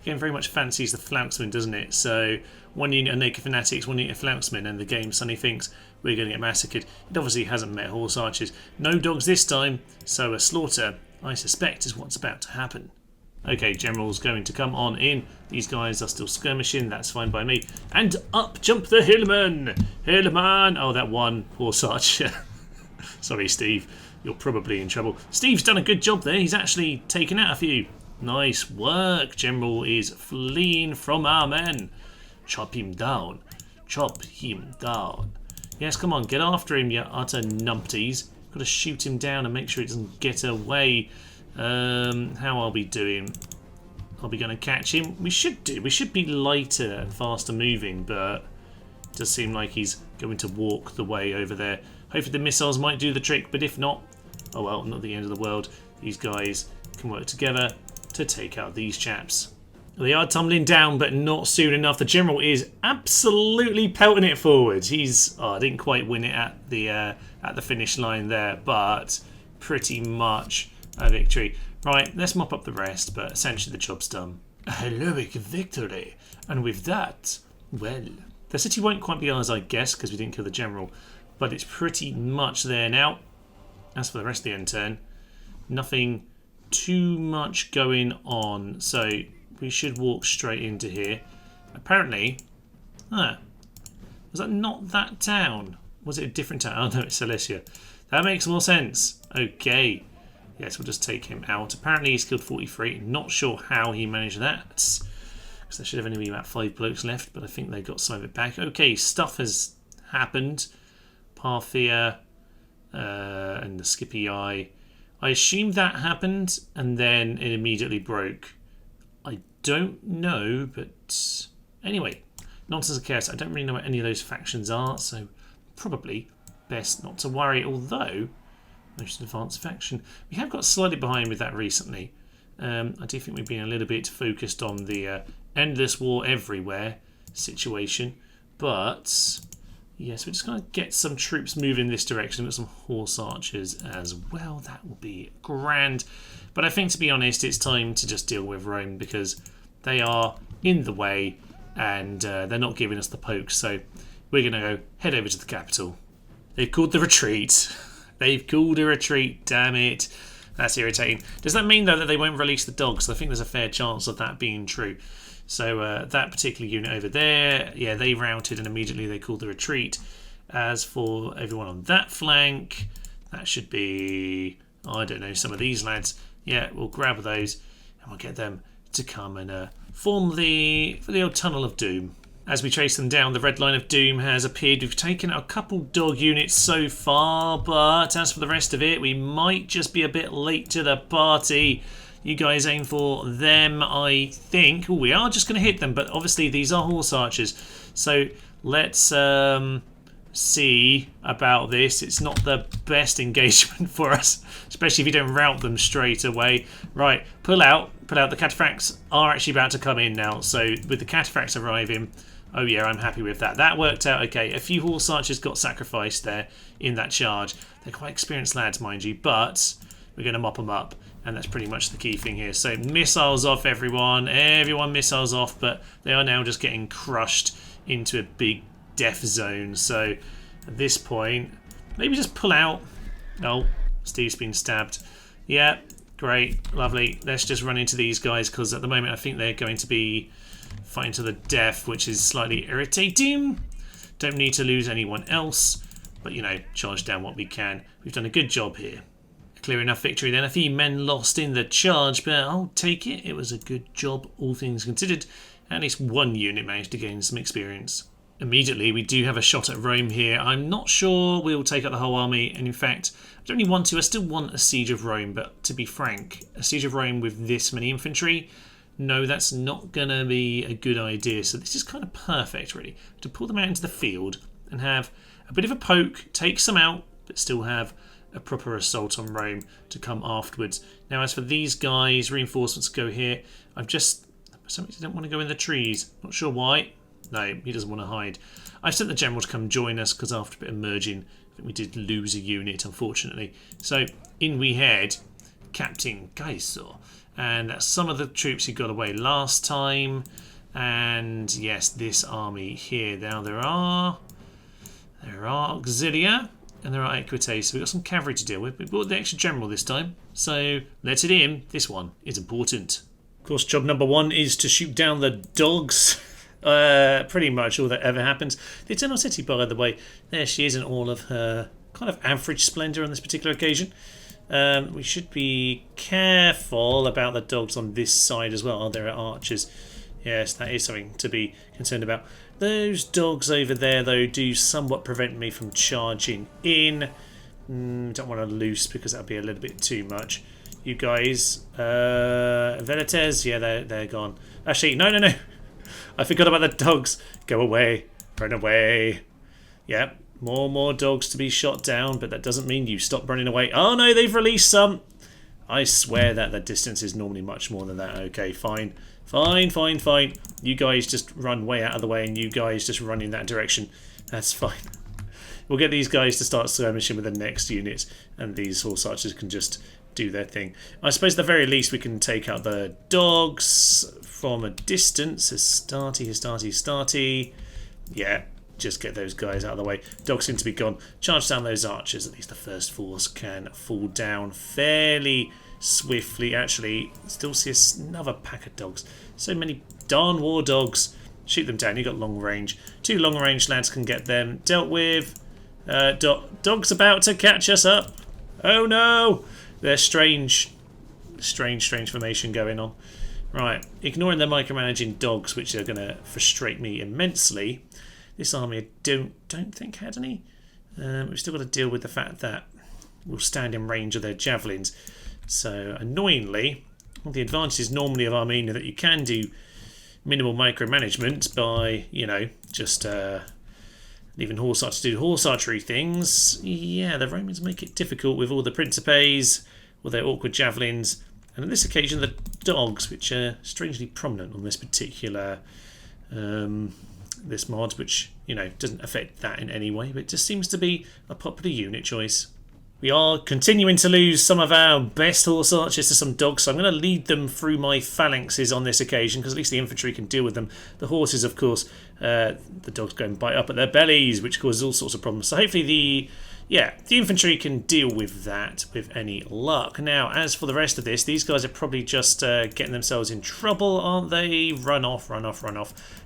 The game very much fancies the Flouksmen, doesn't it? So, one unit of Naked Fanatics, one unit of Flouksmen, and the game suddenly thinks we're going to get massacred. It obviously hasn't met horse archers. No dogs this time, so a slaughter, I suspect, is what's about to happen. Okay, General's going to come on in. These guys are still skirmishing, that's fine by me. And up jump the Hillman! Hillman! Oh, that one horse archer. Sorry, Steve. You're probably in trouble. Steve's done a good job there. He's actually taken out a few. Nice work. General is fleeing from our men. Chop him down. Chop him down. Yes, come on. Get after him, you utter numpties. Got to shoot him down and make sure he doesn't get away. How are we doing? Are we going to catch him? We should do. We should be lighter and faster moving, but it does seem like he's going to walk the way over there. Hopefully the missiles might do the trick, but if not, oh well, not the end of the world. These guys can work together to take out these chaps. They are tumbling down, but not soon enough. The General is absolutely pelting it forwards. He's... Oh, I didn't quite win it at the finish line there, but pretty much a victory. Right, let's mop up the rest, but essentially the job's done. A heroic victory. And with that, well, the city won't quite be ours, I guess, because we didn't kill the General, but it's pretty much there now. As for the rest of the end turn, nothing too much going on, so we should walk straight into here. Apparently, was that not that town? Was it a different town? Oh no, it's Cilicia. That makes more sense. Okay. Yes, we'll just take him out. Apparently he's killed 43. Not sure how he managed that. Because there should have only been about 5 blokes left, but I think they got some of it back. Okay, stuff has happened. Parthia and the Skippy Eye. I assume that happened and then it immediately broke. I don't know, but anyway, nonsense of chaos. I don't really know what any of those factions are, so probably best not to worry, although most advanced faction. We have got slightly behind with that recently. I do think we've been a little bit focused on the endless war everywhere situation, but yes, we're just going to get some troops moving in this direction. We've got some horse archers as well. That will be grand. But I think, to be honest, it's time to just deal with Rome because they are in the way and they're not giving us the poke. So we're going to go head over to the capital. They've called the retreat. They've called a retreat. Damn it. That's irritating. Does that mean, though, that they won't release the dogs? I think there's a fair chance of that being true. So that particular unit over there, yeah, they routed and immediately they called the retreat. As for everyone on that flank, that should be, I don't know, some of these lads. Yeah, we'll grab those and we'll get them to come and form for the old Tunnel of Doom. As we trace them down, the red line of doom has appeared. We've taken out a couple dog units so far, but as for the rest of it, we might just be a bit late to the party. You guys aim for them, I think. Ooh, we are just going to hit them, but obviously these are horse archers. So let's see about this. It's not the best engagement for us, especially if you don't route them straight away. Right, pull out. Pull out. The cataphracts are actually about to come in now. So with the cataphracts arriving, oh yeah, I'm happy with that. That worked out okay. A few horse archers got sacrificed there in that charge. They're quite experienced lads, mind you, but we're going to mop them up. And that's pretty much the key thing here. So missiles off, everyone. Everyone missiles off, but they are now just getting crushed into a big death zone. So at this point, maybe just pull out. Oh, Steve's been stabbed. Yeah, great, lovely. Let's just run into these guys because at the moment I think they're going to be fighting to the death, which is slightly irritating. Don't need to lose anyone else, but you know, charge down what we can. We've done a good job here. Clear enough victory then. A few men lost in the charge, but I'll take it. It was a good job, all things considered. At least one unit managed to gain some experience. Immediately, we do have a shot at Rome here. I'm not sure we'll take out the whole army, and in fact, I don't really want to. I still want a siege of Rome, but to be frank, a siege of Rome with this many infantry, no, that's not going to be a good idea. So this is kind of perfect, really, to pull them out into the field and have a bit of a poke, take some out, but still have a proper assault on Rome to come afterwards. Now, as for these guys, reinforcements go here. I don't want to go in the trees. Not sure why. No, he doesn't want to hide. I've sent the general to come join us because after a bit of merging, I think we did lose a unit, unfortunately. So in we head, Captain Gaiso. And that's some of the troops who got away last time. And yes, this army here. Now there are Auxilia. And there are Equites, so we've got some cavalry to deal with. We brought the extra general this time, so let it in. This one is important. Of course, job number one is to shoot down the dogs. Pretty much all that ever happens. The Eternal City, by the way, there she is in all of her kind of average splendour on this particular occasion. We should be careful about the dogs on this side as well. Oh, there are archers. Yes, that is something to be concerned about. Those dogs over there, though, do somewhat prevent me from charging in. Don't want to loose because that would be a little bit too much. You guys, Velites, yeah, they're gone. Actually, no. I forgot about the dogs. Go away. Run away. Yeah, more dogs to be shot down, but that doesn't mean you stop running away. Oh, no, they've released some. I swear that the distance is normally much more than that. Okay, fine. Fine. You guys just run way out of the way and you guys just run in that direction. That's fine. We'll get these guys to start skirmishing with the next unit and these horse archers can just do their thing. I suppose at the very least we can take out the dogs from a distance. Hastati. Yeah, just get those guys out of the way. Dogs seem to be gone. Charge down those archers. At least the first force can fall down fairly swiftly. Actually, still see another pack of dogs. So many darn war dogs. Shoot them down. You've got long range. 2 long range lads can get them dealt with. Dog's about to catch us up. Oh no! There's strange formation going on. Right, ignoring the micromanaging dogs, which are going to frustrate me immensely. This army I don't think had any. We've still got to deal with the fact that we'll stand in range of their javelins. So annoyingly, one of the advantages normally of Armenia that you can do minimal micromanagement by, you know, just leaving horse archers to do horse archery things. Yeah, the Romans make it difficult with all the principes, with their awkward javelins, and on this occasion the dogs, which are strangely prominent on this particular this mod, which, you know, doesn't affect that in any way, but it just seems to be a popular unit choice. We are continuing to lose some of our best horse archers to some dogs, so I'm going to lead them through my phalanxes on this occasion, because at least the infantry can deal with them. The horses, of course, the dogs go and bite up at their bellies, which causes all sorts of problems. So hopefully the infantry can deal with that with any luck. Now, as for the rest of this, these guys are probably just getting themselves in trouble, aren't they? Run off.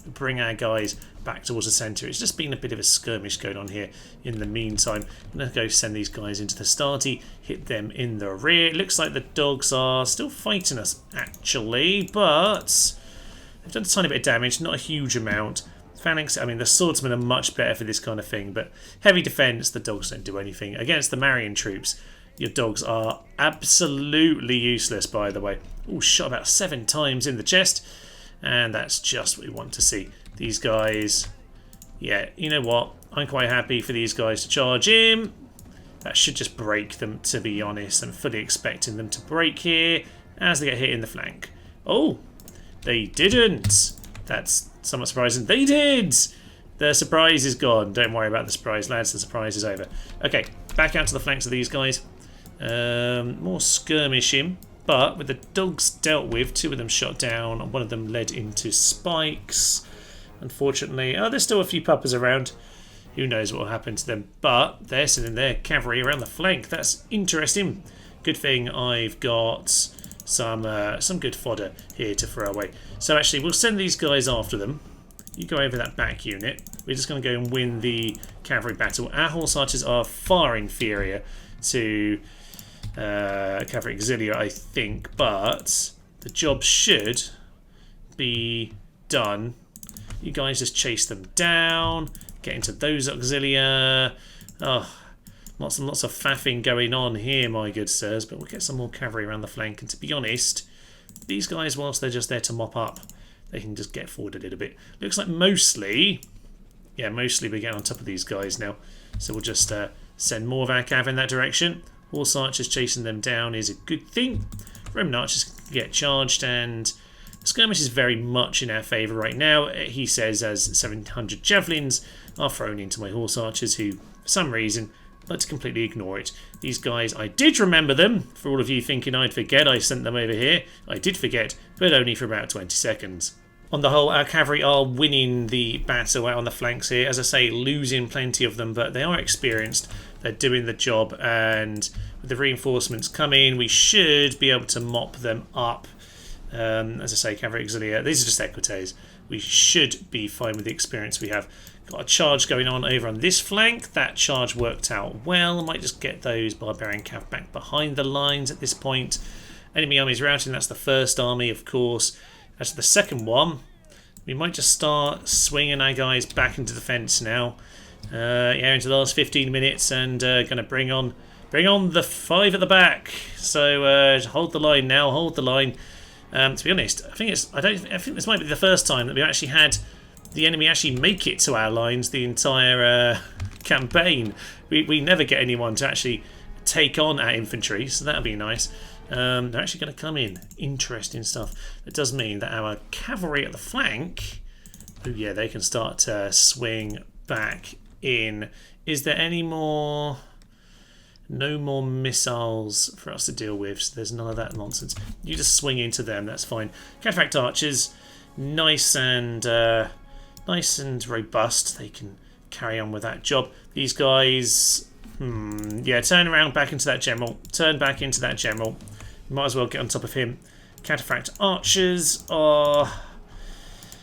Bring our guys back towards the centre. It's just been a bit of a skirmish going on here in the meantime. I'm going to go send these guys into the starty, hit them in the rear. It looks like the dogs are still fighting us, actually, but they've done a tiny bit of damage, not a huge amount. Phalanx, I mean, the swordsmen are much better for this kind of thing, but heavy defence, the dogs don't do anything. Against the Marian troops, your dogs are absolutely useless, by the way. Oh, shot about 7 times in the chest, and that's just what we want to see. These guys, Yeah, you know what? I'm quite happy for these guys to charge in. That should just break them, to be honest. I'm fully expecting them to break here as they get hit in the flank. Oh, they didn't. That's somewhat surprising. They did! The surprise is gone. Don't worry about the surprise, lads. The surprise is over. Okay, back out to the flanks of these guys. More skirmishing. But with the dogs dealt with, 2 of them shot down, and 1 of them led into spikes. Unfortunately, there's still a few puppers around. Who knows what will happen to them. But they're sending their cavalry around the flank. That's interesting. Good thing I've got some good fodder here to throw away. So actually, we'll send these guys after them. You go over that back unit. We're just going to go and win the cavalry battle. Our horse archers are far inferior to cavalry auxilia, I think. But the job should be done. You guys just chase them down. Get into those auxilia. Oh, lots and lots of faffing going on here, my good sirs. But we'll get some more cavalry around the flank. And to be honest, these guys, whilst they're just there to mop up, they can just get forward a little bit. Looks like mostly we're getting on top of these guys now. So we'll just send more of our cav in that direction. Horse archers chasing them down is a good thing. Roman archers get charged, and the skirmish is very much in our favour right now. He says as 700 javelins are thrown into my horse archers, who, for some reason, like to completely ignore it. These guys, I did remember them. For all of you thinking I'd forget, I sent them over here. I did forget, but only for about 20 seconds. On the whole, our cavalry are winning the battle out on the flanks here. As I say, losing plenty of them, but they are experienced. They're doing the job, and with the reinforcements coming, we should be able to mop them up. As I say, cavalry auxilia, these are just equites. We should be fine with the experience we have. Got a charge going on over on this flank. That charge worked out well. I might just get those barbarian cav back behind the lines at this point. Enemy armies routing, that's the first army, of course. As for the second one, we might just start swinging our guys back into the fence now. Into the last 15 minutes, and going to bring on the 5 at the back. So hold the line now, hold the line. To be honest, I think this might be the first time that we actually had the enemy actually make it to our lines the entire campaign. We never get anyone to actually take on our infantry, so that'll be nice. They're actually going to come in. Interesting stuff. That does mean that our cavalry at the flank, oh yeah, they can start to swing back in. Is there any more? No more missiles for us to deal with, so there's none of that nonsense. You just swing into them, that's fine. Cataphract archers, nice and robust. They can carry on with that job. These guys, yeah, turn around back into that general. Turn back into that general. Might as well get on top of him. Cataphract archers are,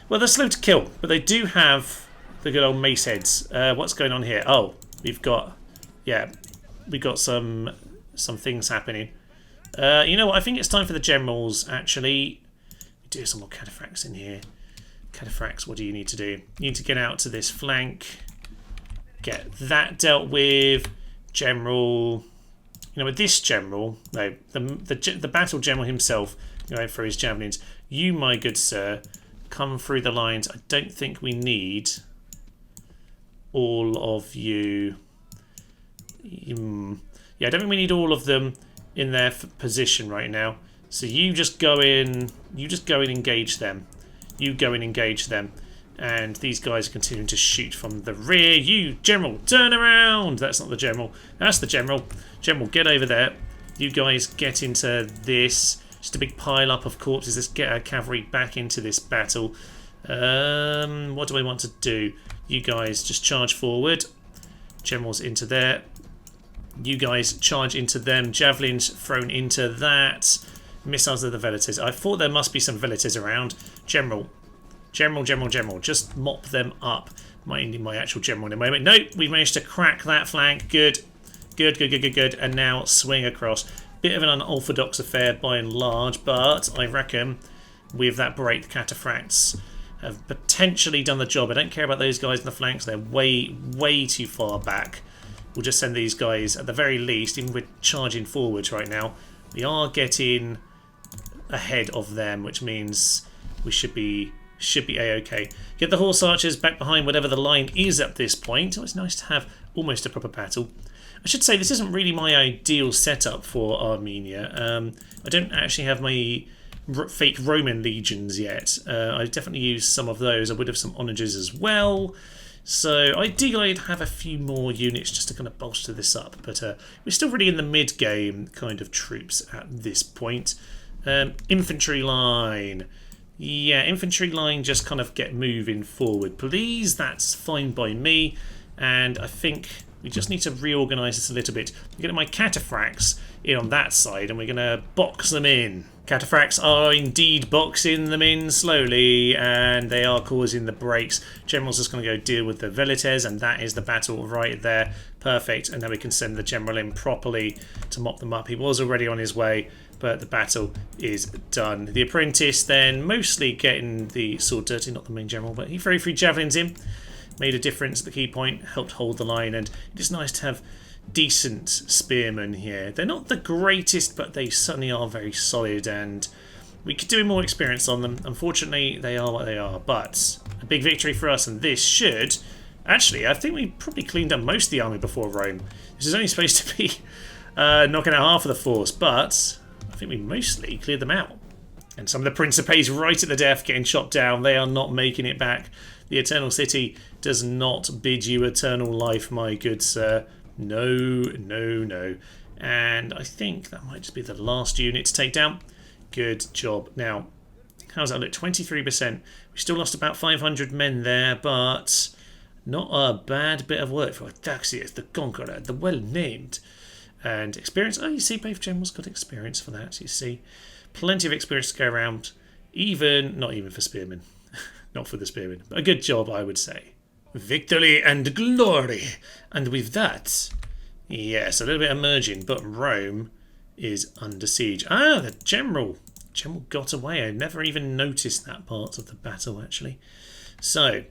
well, they're slow to kill, but they do have the good old mace heads. What's going on here? Oh, we've got some things happening. You know what? I think it's time for the generals, actually. We do have some more cataphracts in here. Cataphracts, what do you need to do? You need to get out to this flank. Get that dealt with. General. You know, with this general, no, the battle general himself, going for his javelins. You, my good sir, come through the lines. I don't think we need all of you. Yeah, I don't think we need all of them in their position right now. So you just go in. You just go and engage them. You go and engage them. And these guys are continuing to shoot from the rear. You, general, turn around! That's not the general. That's the general. General, get over there. You guys get into this. Just a big pile up of corpses. Let's get our cavalry back into this battle. What do I want to do? You guys just charge forward. Generals into there. You guys charge into them. Javelins thrown into that. Missiles of the velites. I thought there must be some velites around. General. Just mop them up. Might need my actual general in a moment. Nope, we've managed to crack that flank. Good. And now swing across. Bit of an unorthodox affair by and large, but I reckon with that break, the cataphracts have potentially done the job. I don't care about those guys in the flanks. They're way too far back. We'll just send these guys, at the very least, even with charging forwards right now, we are getting ahead of them, which means we should be should be a-okay. Get the horse archers back behind whatever the line is at this point. Oh, it's nice to have almost a proper battle. I should say this isn't really my ideal setup for Armenia. I don't actually have my fake Roman legions yet. I definitely use some of those. I would have some onagers as well. So ideally I'd have a few more units just to kind of bolster this up. But we're still really in the mid-game kind of troops at this point. Infantry line. Yeah, infantry line, just kind of get moving forward, please. That's fine by me. And I think we just need to reorganise this a little bit. I'm getting my cataphracts in on that side, and we're going to box them in. Cataphracts are indeed boxing them in slowly, and they are causing the breaks. General's just going to go deal with the velites, and that is the battle right there. Perfect, and then we can send the general in properly to mop them up. He was already on his way, but the battle is done. The apprentice then mostly getting the sword dirty, not the main general, but he threw 3 javelins in. Made a difference at the key point, helped hold the line, and it's nice to have decent spearmen here. They're not the greatest, but they certainly are very solid, and we could do with more experience on them. Unfortunately, they are what they are, but a big victory for us, and this should... Actually, I think we probably cleaned up most of the army before Rome. This is only supposed to be knocking out half of the force, but I think we mostly cleared them out. And some of the Principes right at the death, getting shot down. They are not making it back. The Eternal City does not bid you eternal life, my good sir. No, no, no. And I think that might just be the last unit to take down. Good job. Now, how's that look? 23%. We still lost about 500 men there, but not a bad bit of work for Dacia, the Conqueror, the well-named. And experience. Oh, you see, both generals got experience for that. You see, plenty of experience to go around. Not even for spearmen. Not for the spearmen. But a good job, I would say. Victory and glory. And with that, yes, a little bit emerging, but Rome is under siege. Ah, the general got away. I never even noticed that part of the battle, actually. So,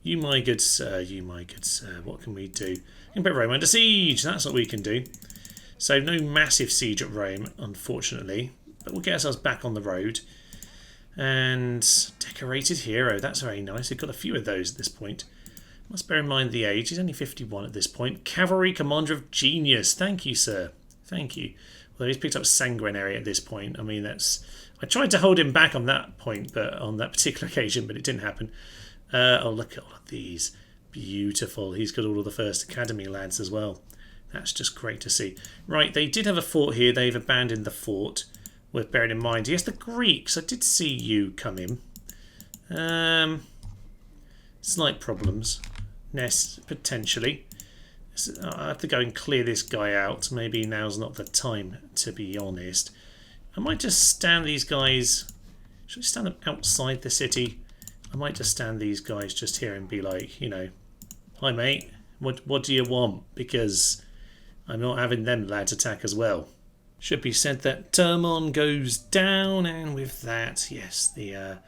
you my good sir, what can we do? We can put Rome under siege. That's what we can do. So, no massive siege at Rome, unfortunately. But we'll get ourselves back on the road. And decorated hero, that's very nice. We've got a few of those at this point. Must bear in mind the age. He's only 51 at this point. Cavalry Commander of Genius. Thank you, sir. Thank you. Although he's picked up Sanguinary at this point. I mean, that's... I tried to hold him back on that point, but on that particular occasion, but it didn't happen. Oh, look at all of these. Beautiful. He's got all of the First Academy lads as well. That's just great to see. Right, they did have a fort here. They've abandoned the fort. Worth bearing in mind. Yes, the Greeks. I did see you come in. Slight problems. Nest, potentially. I have to go and clear this guy out. Maybe now's not the time, to be honest. I might just stand these guys... Should I stand them outside the city? I might just stand these guys just here and be like, you know, hi mate, what do you want? Because I'm not having them lads attack as well. Should be said that Termon goes down, and with that, yes, the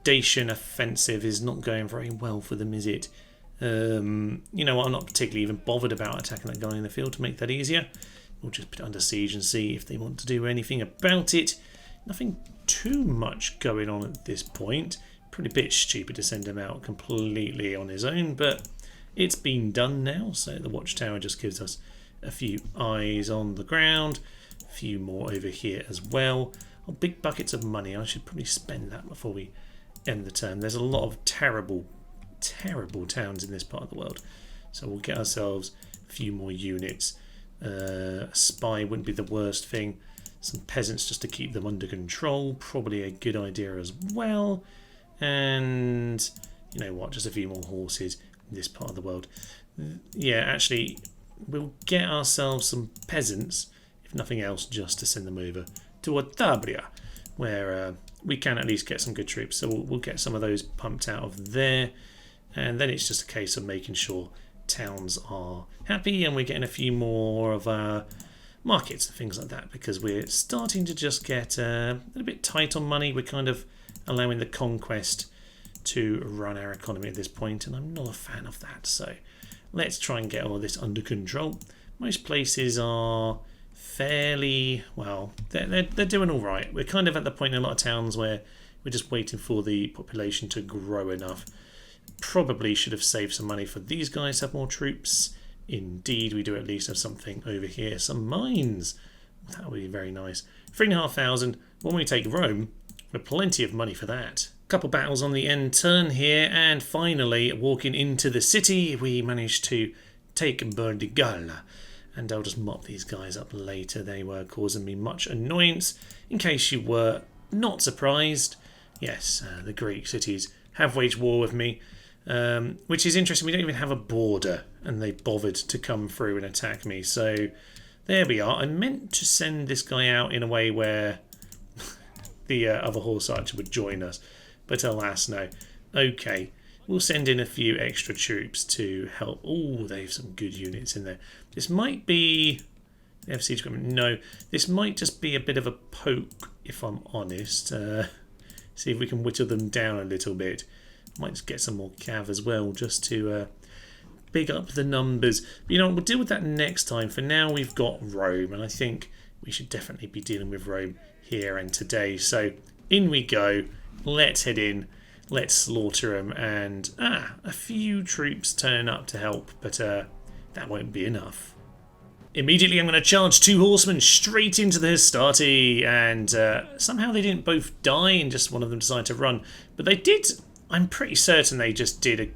Dacian offensive is not going very well for them, is it? You know what, I'm not particularly even bothered about attacking that guy in the field to make that easier. We'll just put it under siege and see if they want to do anything about it. Nothing too much going on at this point. Pretty bit stupid to send him out completely on his own, but it's been done now, so the watchtower just gives us a few eyes on the ground. A few more over here as well. Oh, big buckets of money. I should probably spend that before we end the term. There's a lot of terrible, terrible towns in this part of the world. So we'll get ourselves a few more units. A spy wouldn't be the worst thing. Some peasants just to keep them under control. Probably a good idea as well. And you know what? Just a few more horses in this part of the world. Yeah, actually, we'll get ourselves some peasants, if nothing else, just to send them over to Otabria, where we can at least get some good troops. So we'll get some of those pumped out of there, and then it's just a case of making sure towns are happy, and we're getting a few more of our markets and things like that, because we're starting to just get a little bit tight on money. We're kind of allowing the conquest to run our economy at this point, and I'm not a fan of that. So let's try and get all of this under control. Most places are fairly, well, they're doing all right. We're kind of at the point in a lot of towns where We're just waiting for the population to grow enough. Probably should have saved some money for these guys to have more troops. Indeed, we do at least have something over here. Some mines. That would be very nice. 3,500. When we take Rome, we've plenty of money for that. Couple battles on the end turn here, and finally, walking into the city, we managed to take Burdigala. And I'll just mop these guys up later. They were causing me much annoyance. In case you were not surprised, yes, the Greek cities have waged war with me, which is interesting. We don't even have a border, and they bothered to come through and attack me. So there we are. I meant to send this guy out in a way where the other horse archer would join us, but alas, no. Okay, we'll send in a few extra troops to help. Oh, they have some good units in there. This might be... They have siege equipment. No, this might just be a bit of a poke, if I'm honest. See if we can whittle them down a little bit. Might just get some more cav as well, just to big up the numbers. But, you know, we'll deal with that next time. For now, we've got Rome, and I think we should definitely be dealing with Rome here and today. So in we go. Let's head in. Let's slaughter them. And a few troops turn up to help, but that won't be enough. Immediately I'm going to charge 2 horsemen straight into the Hastati, and somehow they didn't both die and just one of them decided to run. But they did, I'm pretty certain they just did a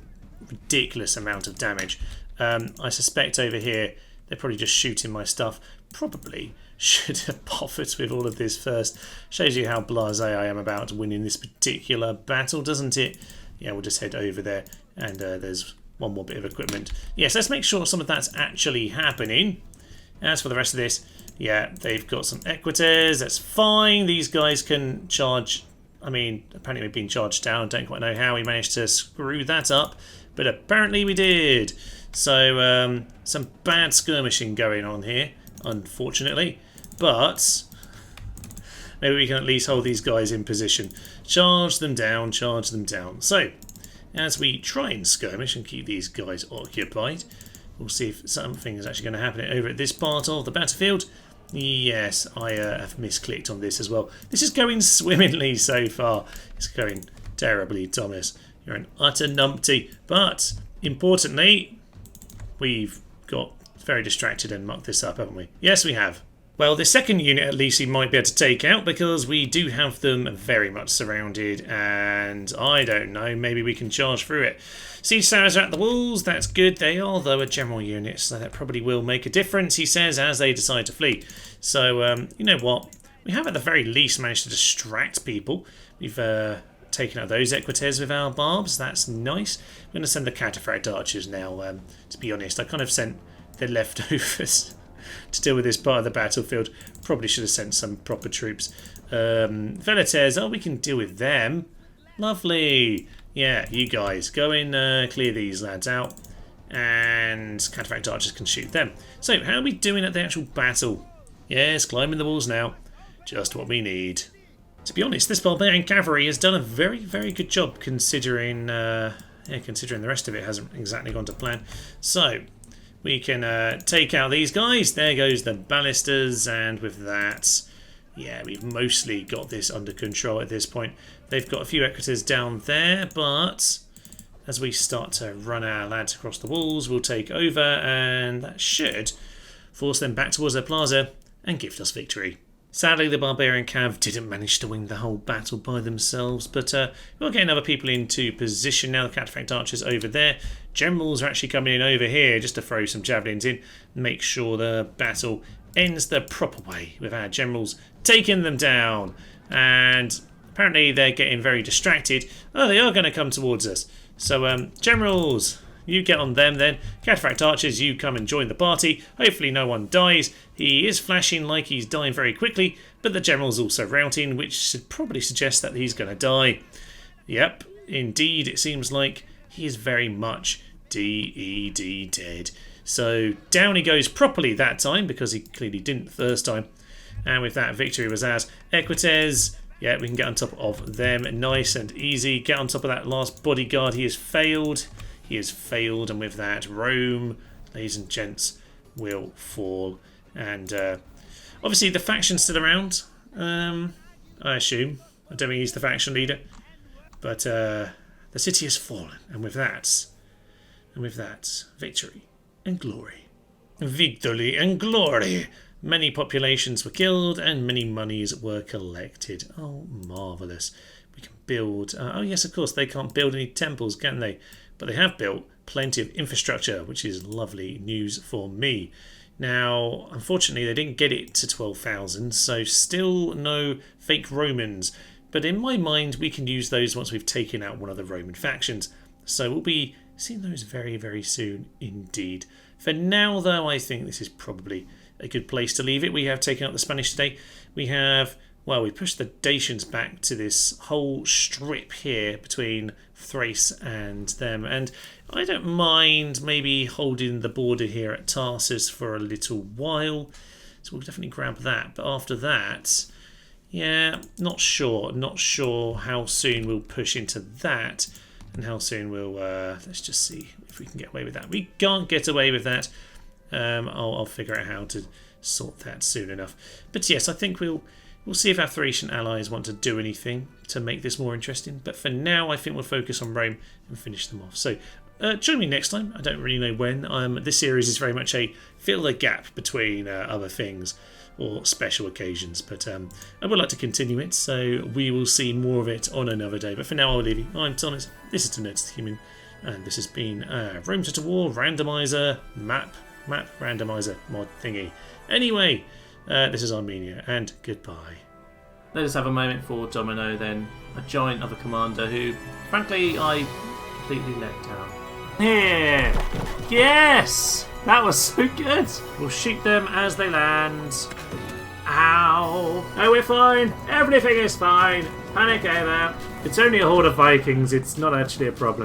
ridiculous amount of damage. I suspect over here they're probably just shooting my stuff. Probably should have bothered with all of this first. Shows you how blasé I am about winning this particular battle, doesn't it? Yeah, we'll just head over there, and there's one more bit of equipment. Yes, let's make sure some of that's actually happening. As for the rest of this, yeah, they've got some equites. That's fine. These guys can charge. I mean, apparently we've been charged down. Don't quite know how we managed to screw that up, but apparently we did. So some bad skirmishing going on here, unfortunately. But maybe we can at least hold these guys in position. Charge them down, charge them down. So as we try and skirmish and keep these guys occupied, we'll see if something is actually going to happen over at this part of the battlefield. Yes, I have misclicked on this as well. This is going swimmingly so far. It's going terribly, Thomas. You're an utter numpty. But, importantly, we've got very distracted and mucked this up, haven't we? Yes, we have. Well, the second unit at least we might be able to take out, because we do have them very much surrounded, and I don't know, maybe we can charge through it. Siege towers are at the walls, that's good. They are, though, a general unit, so that probably will make a difference, he says, as they decide to flee. So, you know what? We have at the very least managed to distract people. We've taken out those equites with our barbs, that's nice. I'm going to send the cataphract archers now, to be honest. I kind of sent the leftovers to deal with this part of the battlefield. Probably should have sent some proper troops. Velites, oh, we can deal with them. Lovely. Yeah, you guys, go in, clear these lads out, and cataphract archers can shoot them. So, how are we doing at the actual battle? Yes, climbing the walls now. Just what we need. To be honest, this barbarian cavalry has done a very, very good job, considering considering the rest of it hasn't exactly gone to plan. So, we can take out these guys. There goes the ballistas, and with that, yeah, we've mostly got this under control at this point. They've got a few equites down there, but as we start to run our lads across the walls, we'll take over, and that should force them back towards their plaza and gift us victory. Sadly, the barbarian cav didn't manage to win the whole battle by themselves, but we'll get other people into position now. The cataphract archers over there. Generals are actually coming in over here just to throw some javelins in, make sure the battle ends the proper way with our generals taking them down. And apparently they're getting very distracted. Oh, they are going to come towards us. So, generals, you get on them then. Cataphract archers, you come and join the party. Hopefully no one dies. He is flashing like he's dying very quickly, but the general's also routing, which should probably suggest that he's going to die. Yep, indeed, it seems like he is very much DED dead. So down he goes properly that time, because he clearly didn't the first time. And with that, victory was ours. Equites, yeah, we can get on top of them nice and easy. Get on top of that last bodyguard. He has failed. He has failed, and with that, Rome, ladies and gents, will fall. And obviously the faction's still around, I assume. I don't think he's the faction leader. But the city has fallen, and with that, victory and glory. Victory and glory! Many populations were killed, and many monies were collected. Oh, marvellous. We can build... oh, yes, of course, they can't build any temples, can they? But they have built plenty of infrastructure, which is lovely news for me. Now, unfortunately, they didn't get it to 12,000, so still no fake Romans. But in my mind, we can use those once we've taken out one of the Roman factions. So we'll be seeing those very, very soon indeed. For now, though, I think this is probably a good place to leave it. We have taken out the Spanish today. We have, well, we pushed the Dacians back to this whole strip here between Thrace and them. And I don't mind maybe holding the border here at Tarsus for a little while. So we'll definitely grab that. But after that... yeah, not sure. Not sure how soon we'll push into that and how soon we'll... let's just see if we can get away with that. We can't get away with that. I'll figure out how to sort that soon enough. But yes, I think we'll see if our Thracian allies want to do anything to make this more interesting. But for now, I think we'll focus on Rome and finish them off. So join me next time. I don't really know when. This series is very much a fill the gap between other things or special occasions, but I would like to continue it, so we will see more of it on another day. But for now, I'll leave you. I'm Thomas, this is The Nerds the Human, and this has been Rome Total War Randomiser map randomizer mod thingy. Anyway, this is Armenia, and goodbye. Let us have a moment for Domino then, a giant other commander who, frankly, I completely let down. Here! Yes! That was so good! We'll shoot them as they land. Ow! Oh, we're fine! Everything is fine! Panic over! It's only a horde of Vikings, it's not actually a problem.